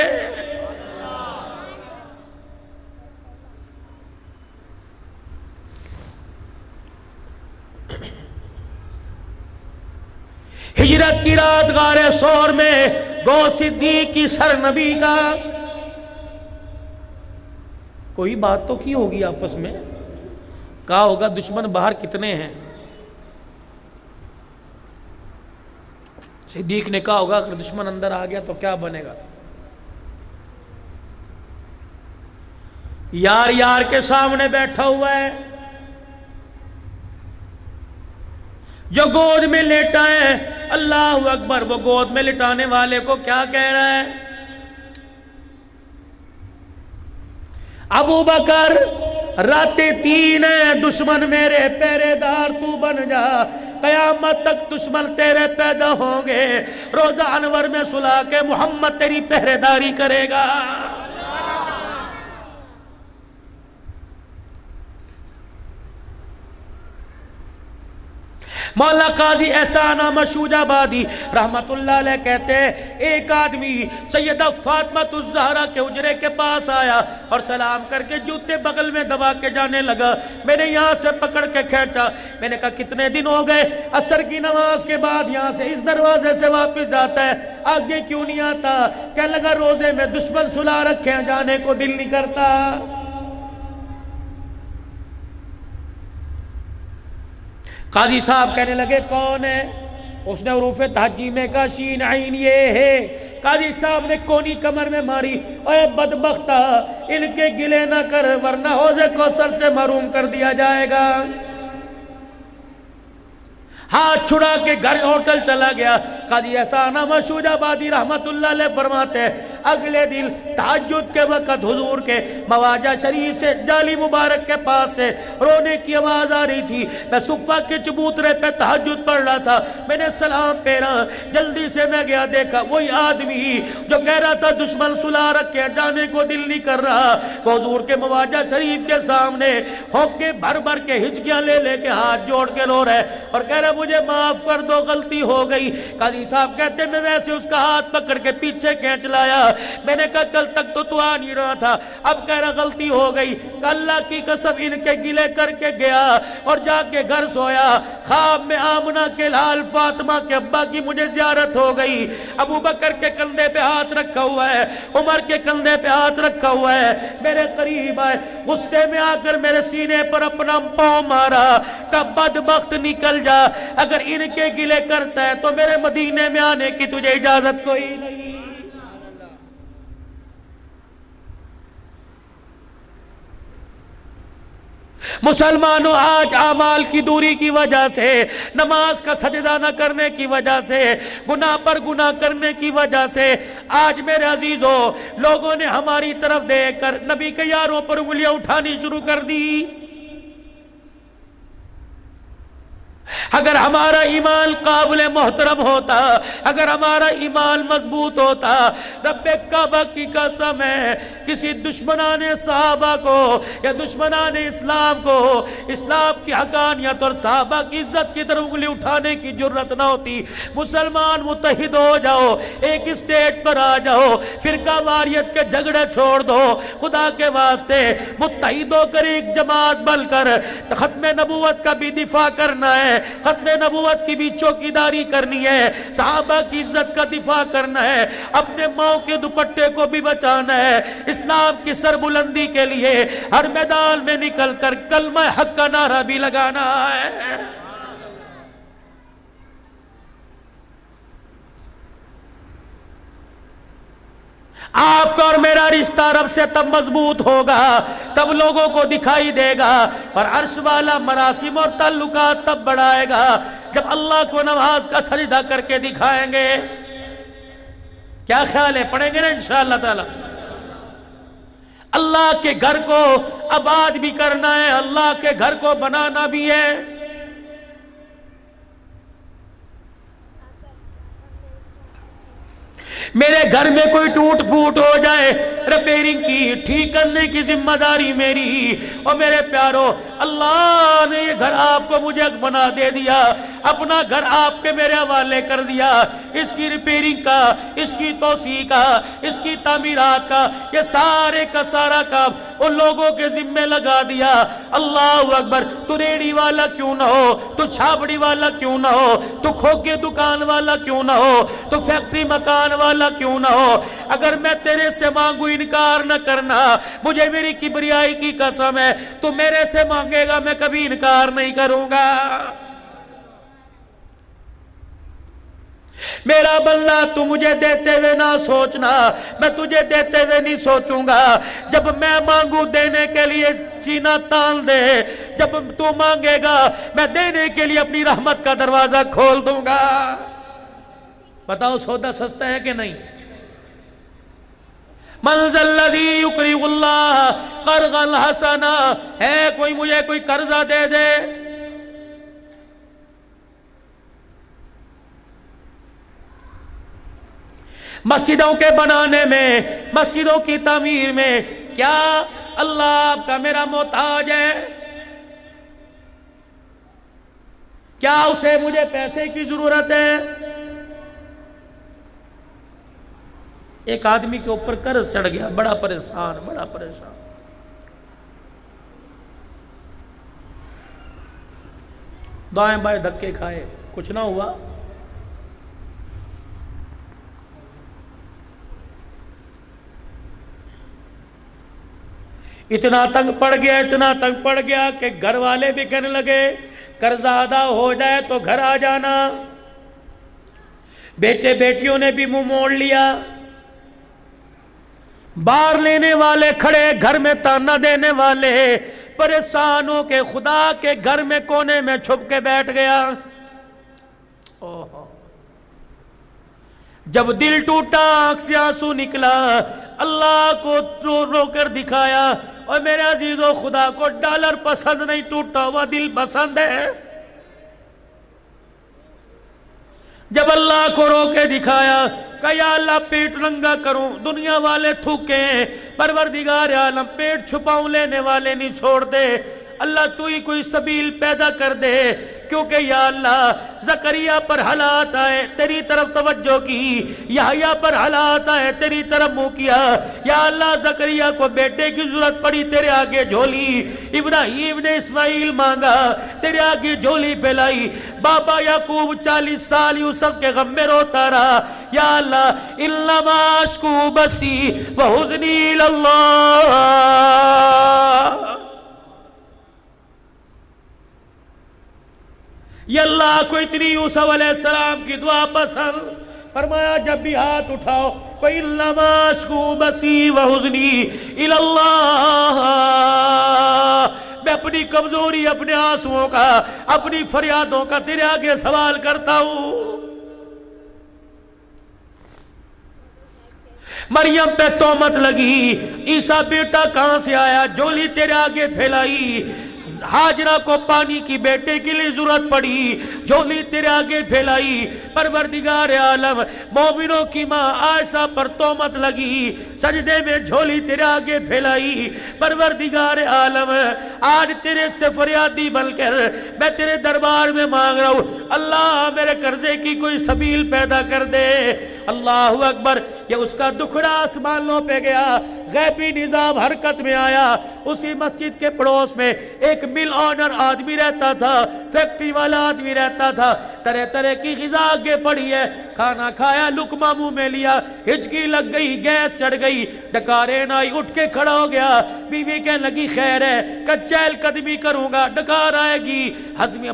ہجرت کی رات غار ثور میں گو صدیق کی سر نبی کا کوئی بات تو کی ہوگی آپس میں، کہا ہوگا دشمن باہر کتنے ہیں؟ صدیق نے کہا ہوگا اگر دشمن اندر آ گیا تو کیا بنے گا؟ یار یار کے سامنے بیٹھا ہوا ہے، جو گود میں لیٹا ہے، اللہ اکبر، وہ گود میں لٹانے والے کو کیا کہہ رہا ہے؟ ابو بکر راتیں 3 ہیں، دشمن میرے پہرے دار تو بن جا، قیامت تک دشمن تیرے پیدا ہوں گے، روزہ انور میں سلا کے محمد تیری پہرے داری کرے گا۔ مولا قاضی احسان احمد شوج آبادی رحمت اللہ علیہ کہتے ہیں ایک آدمی سیدہ فاطمہ الزہرا کے حجرے کے پاس آیا اور سلام کر کے جوتے بغل میں دبا کے جانے لگا، میں نے یہاں سے پکڑ کے کھینچا، میں نے کہا کتنے دن ہو گئے؟ عصر کی نماز کے بعد یہاں سے اس دروازے سے واپس جاتا ہے، آگے کیوں نہیں آتا؟ کہنے لگا روزے میں دشمن سلا رکھے ہیں، جانے کو دل نہیں کرتا۔ قاضی صاحب کہنے لگے کون ہے؟ اس نے حروف تہجی میں کہا شین عین یہ ہے۔ قاضی صاحب نے کونی کمر میں ماری، اے بدبختہ ان کے گلے نہ کر ورنہ حوض کوثر سے محروم کر دیا جائے گا۔ ہاتھ چھڑا کے گھر ہوٹل چلا گیا۔ قاضی احسان احمد شوج آبادی رحمت اللہ علیہ فرماتے ہیں اگلے دن تہجد کے وقت حضور کے مواجہ شریف سے جالی مبارک کے پاس سے رونے کی آواز آ رہی تھی، میں صفہ کے چبوترے پہ تہجد پڑھ رہا تھا، میں نے سلام پھیرا، جلدی سے میں گیا، دیکھا وہی آدمی جو کہہ رہا تھا دشمن سلا رکھے جانے کو دل نہیں کر رہا، وہ حضور کے مواجہ شریف کے سامنے ہوکے بھر بھر کے ہچکیاں لے لے کے ہاتھ جوڑ کے رو رہے اور کہہ رہا مجھے معاف کر دو، غلطی ہو گئی۔ قاضی صاحب کہتے میں ویسے اس کا ہاتھ پکڑ کے پیچھے کھینچ لایا، میں نے کہا کل تک تو آ نہیں رہا تھا، اب کہہ رہا غلطی ہو گئی، کہ اللہ کی قسم ان کے گلے کر کے گیا اور جا کے گھر سویا، خواب میں آمنہ کے لال فاطمہ کے ابا کی مجھے زیارت ہو گئی، ابو بکر کے کندھے پہ ہاتھ رکھا ہوا ہے، عمر کے کندھے پہ ہاتھ رکھا ہوا ہے، میرے قریب آئے، غصے میں آ کر میرے سینے پر اپنا پاؤں مارا، کہ بدبخت نکل جا، اگر ان کے گلے کرتا ہے تو میرے مدینے میں آنے کی تجھے اجازت کوئی نہیں۔ مسلمانوں آج اعمال کی دوری کی وجہ سے، نماز کا سجدہ نہ کرنے کی وجہ سے، گناہ پر گناہ کرنے کی وجہ سے، آج میرے عزیزوں لوگوں نے ہماری طرف دیکھ کر نبی کے یاروں پر انگلیاں اٹھانی شروع کر دی۔ اگر ہمارا ایمان قابل محترم ہوتا، اگر ہمارا ایمان مضبوط ہوتا، رب کعبہ کی قسم ہے کسی دشمنان صحابہ کو یا دشمنان اسلام کو اسلام کی حقانیت اور صحابہ کی عزت کی طرف انگلی اٹھانے کی جرت نہ ہوتی۔ مسلمان متحد ہو جاؤ، ایک اسٹیج پر آ جاؤ، فرقہ واریت کے جھگڑے چھوڑ دو، خدا کے واسطے متحد ہو کر ایک جماعت بن کر ختم نبوت کا بھی دفاع کرنا ہے، ختم نبوت کی بھی چوکیداری کرنی ہے، صحابہ کی عزت کا دفاع کرنا ہے، اپنے ماؤں کے دوپٹے کو بھی بچانا ہے، اسلام کی سربلندی کے لیے ہر میدان میں نکل کر کلمہ حق کا نعرہ بھی لگانا ہے۔ آپ کا اور میرا رشتہ رب سے تب مضبوط ہوگا، تب لوگوں کو دکھائی دے گا، اور عرش والا مراسم اور تعلقات تب بڑھائے گا جب اللہ کو نماز کا سجدہ کر کے دکھائیں گے۔ کیا خیال ہے؟ پڑھیں گے نا انشاءاللہ تعالی۔ اللہ کے گھر کو آباد بھی کرنا ہے، اللہ کے گھر کو بنانا بھی ہے۔ میرے گھر میں کوئی ٹوٹ پھوٹ ہو جائے، ریپیرنگ کی ٹھیک کرنے کی ذمہ داری میری۔ اور میرے پیارو، اللہ نے یہ گھر آپ کو مجھے بنا دے دیا، اپنا گھر آپ کے میرے حوالے کر دیا، اس کی ریپیرنگ کا، اس کی توسیع کا، اس کی تعمیرات کا، یہ سارے کا سارا کام ان لوگوں کے ذمہ لگا دیا۔ اللہ اکبر۔ تو ریڑی والا کیوں نہ ہو، تو چھاپڑی والا کیوں نہ ہو، تو کھوکے دکان والا کیوں نہ ہو، تو فیکٹری مکان والا کیوں نہ ہو، اگر میں تیرے سے مانگوں انکار نہ کرنا، مجھے میری کبریائی کی قسم ہے، تو میرے سے مانگے گا میں کبھی انکار نہیں کروں گا۔ میرا بندہ تو مجھے دیتے ہوئے نہ سوچنا، میں تجھے دیتے ہوئے نہیں سوچوں گا۔ جب میں مانگوں دینے کے لیے سینہ تان دے، جب تو مانگے گا میں دینے کے لیے اپنی رحمت کا دروازہ کھول دوں گا۔ بتاؤ سودا سستا ہے کہ نہیں؟ من ذا الذی یقرض اللہ قرضا حسنا، ہے کوئی مجھے کوئی قرضہ دے دے؟ مسجدوں کے بنانے میں، مسجدوں کی تعمیر میں کیا اللہ آپ کا میرا محتاج ہے؟ کیا اسے مجھے پیسے کی ضرورت ہے؟ ایک آدمی کے اوپر قرض چڑھ گیا، بڑا پریشان، بڑا پریشان۔ دائیں بائیں دھکے کھائے، کچھ نہ ہوا۔ اتنا تنگ پڑ گیا، اتنا تنگ پڑ گیا کہ گھر والے بھی کہنے لگے قرض ادا ہو جائے تو گھر آ جانا۔ بیٹے بیٹیوں نے بھی منہ موڑ لیا، باہر لینے والے کھڑے، گھر میں تانا دینے والے پریشان ہو کے خدا کے گھر میں کونے میں چھپ کے بیٹھ گیا۔ جب دل ٹوٹا، آنکھ سے آنسو نکلا، اللہ کو رو رو کر دکھایا، اور میرے عزیزو خدا کو ڈالر پسند نہیں، ٹوٹا ہوا دل پسند ہے۔ جب اللہ کو رو کے دکھایا کہ یا اللہ پیٹ ننگا کروں، دنیا والے تھوکیں، پروردگار عالم پیٹ چھپاؤں لینے والے نہیں چھوڑ دے، اللہ تو ہی کوئی سبیل پیدا کر دے، کیونکہ یا اللہ زکریا پر حالات آئے تیری طرف توجہ کی، یحییٰ پر حالات آئے تیری طرف منہ کیا، یا اللہ زکریا کو بیٹے کی ضرورت پڑی تیرے آگے جھولی، ابراہیم نے اسماعیل مانگا تیرے آگے جھولی پھیلائی، بابا یعقوب 40 سال یوسف کے غم میں روتا رہا، یا اللہ انما اشکو بثی وحزنی الی اللہ۔ یا اللہ کو اتنی یوسف علیہ السلام کی دعا پسند، فرمایا جب بھی ہاتھ اٹھاؤ کوئی انما اشکو بثی وحزنی الی اللہ، میں اپنی کمزوری، اپنے آنسوؤں کا، اپنی فریادوں کا تیرے آگے سوال کرتا ہوں۔ مریم پہ تہمت لگی، عیسیٰ بیٹا کہاں سے آیا، جھولی تیرے آگے پھیلائی، ہاجرہ کو پانی کی بیٹے کے لیے ضرورت پڑی، جھولی تیرے آگے پھیلائی، پروردگار عالم مومنوں کی ماں عائشہ پر تہمت لگی، سجدے میں جھولی تیرے آگے پھیلائی، پروردگار عالم آج تیرے سے فریادی بن کر میں تیرے دربار میں مانگ رہا ہوں، اللہ میرے قرضے کی کوئی سبیل پیدا کر دے۔ اللہ اکبر، یہ اس کا دکھڑا آسمانوں پہ گیا، غیبی نظام حرکت میں آیا۔ اسی مسجد کے پڑوس میں ایک مل آنر آدمی رہتا تھا، فیکٹری والا آدمی رہتا تھا، طرح طرح کی غذا آگے پڑی ہے، کھانا کھایا، لقمہ منہ میں لیا، ہچکی لگ گئی، گیس چڑھ گئی، ڈکاریں آئی، اٹھ کے کھڑا ہو گیا، بیوی کہنے لگی خیر ہے، چہل قدمی کروں گا، ڈکار آئے گی،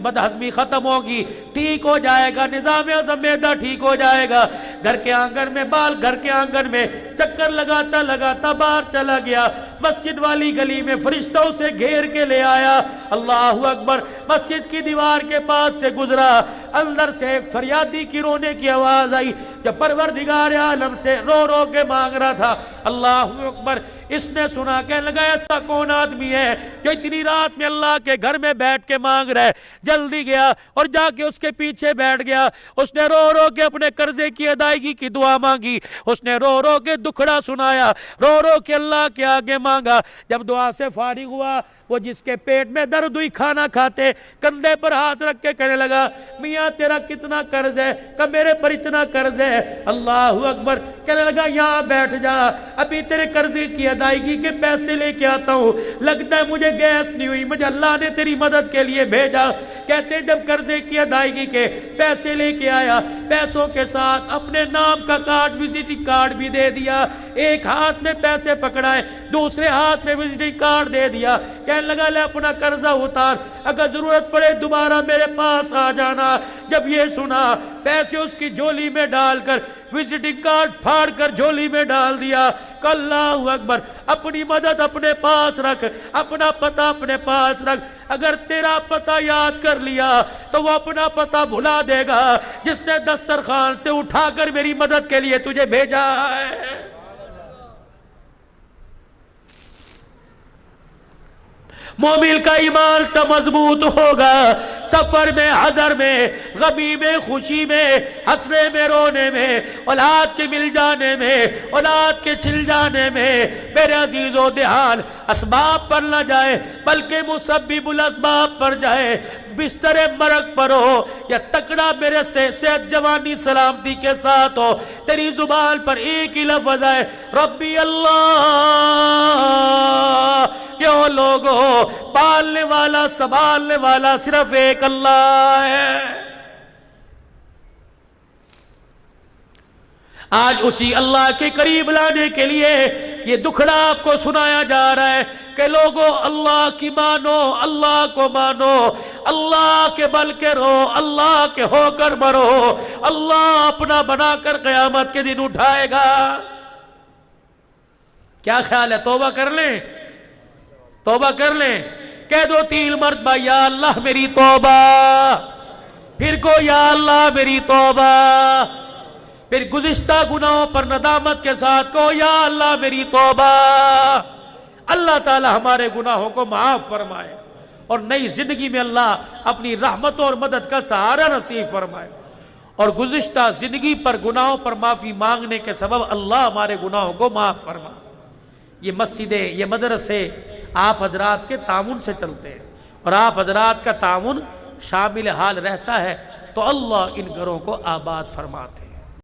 بد ہضمی ختم ہوگی، ٹھیک ہو جائے گا، نظام ہضم معدہ ٹھیک ہو جائے گا۔ گھر کے آنگن میں گھر کے آنگن میں چکر لگاتا لگاتا باہر چلا گیا، مسجد والی گلی میں فرشتوں سے گھیر کے لے آیا۔ اللہ اکبر، مسجد کی دیوار کے پاس سے گزرا، اندر سے ایک فریادی کی رونے کی آواز آئی، جو پروردگار عالم سے رو رو کے مانگ رہا تھا۔ اللہ اکبر، اس نے سنا، کہنے لگا ایسا کون آدمی ہے جو اتنی رات میں اللہ کے گھر میں بیٹھ کے مانگ رہا ہے؟ جلدی گیا اور جا کے اس کے پیچھے بیٹھ گیا، اس نے رو رو کے اپنے قرضے کی ادائیگی کی دعا مانگی، اس نے رو رو کے دکھڑا سنایا، رو رو کے اللہ کے آگے مانگا۔ جب دعا سے فارغ ہوا، وہ جس کے پیٹ میں درد ہوئی کھانا کھاتے، کندھے پر ہاتھ رکھ کے کہنے لگا میاں تیرا کتنا قرض ہے؟ کہ میرے پر اتنا قرض ہے۔ اللہ اکبر، کہنے لگا یہاں بیٹھ جا، ابھی تیرے قرضے کی ادائیگی کے پیسے لے کے آتا ہوں، لگتا ہے مجھے گیس نہیں ہوئی، مجھے اللہ نے تیری مدد کے لیے بھیجا۔ کہتے جب قرضے کی ادائیگی کے پیسے لے کے آیا، پیسوں کے ساتھ اپنے نام کا کارڈ، وزٹنگ کارڈ بھی دے دیا، ایک ہاتھ میں پیسے پکڑائے، دوسرے ہاتھ میں وزٹنگ کارڈ دے دیا، کہنے لگا لے اپنا قرضہ اتار، اگر ضرورت پڑے دوبارہ میرے پاس آ جانا۔ جب یہ سنا، پیسے اس کی جھولی میں ڈال کر، وزٹنگ کارڈ پھاڑ کر جھولی میں ڈال دیا۔ کہ اللہ اکبر، اپنی مدد اپنے پاس رکھ، اپنا پتہ اپنے پاس رکھ، اگر تیرا پتہ یاد کر لیا تو وہ اپنا پتہ بھلا دے گا جس نے دسترخوان سے اٹھا کر میری مدد کے لیے تجھے بھیجا ہے۔ مومن کا ایمان تو مضبوط ہوگا، سفر میں، حضر میں، غمی میں، خوشی میں، ہنسنے میں، رونے میں، اولاد کے مل جانے میں، اولاد کے چھل جانے میں۔ میرے عزیزو، دھیان اسباب پر نہ جائے بلکہ مسبب الاسباب پر جائے۔ بستر مرگ پر ہو یا تکڑا میرے سے صحت جوانی سلامتی کے ساتھ ہو، تیری زبان پر ایک ہی لفظ ہے، ربی اللہ۔ کیوں لوگوں، پالنے والا، سنبھالنے والا صرف ایک اللہ ہے۔ آج اسی اللہ کے قریب لانے کے لیے یہ دکھڑا آپ کو سنایا جا رہا ہے کہ لوگوں اللہ کی مانو، اللہ کو مانو، اللہ کے بل کے رہو، اللہ کے ہو کر مرو، اللہ اپنا بنا کر قیامت کے دن اٹھائے گا۔ کیا خیال ہے؟ توبہ کر لیں، توبہ کر لیں، کہہ دو 3 مرتبہ یا اللہ میری توبہ، پھر کو یا اللہ میری توبہ، پھر گزشتہ گناہوں پر ندامت کے ساتھ کو یا اللہ میری توبہ۔ اللہ تعالی ہمارے گناہوں کو معاف فرمائے اور نئی زندگی میں اللہ اپنی رحمتوں اور مدد کا سہارا نصیب فرمائے، اور گزشتہ زندگی پر گناہوں پر معافی مانگنے کے سبب اللہ ہمارے گناہوں کو معاف فرمائے۔ یہ مسجدیں، یہ مدرسے آپ حضرات کے تعاون سے چلتے ہیں، اور آپ حضرات کا تعاون شامل حال رہتا ہے تو اللہ ان گھروں کو آباد فرماتے ہیں۔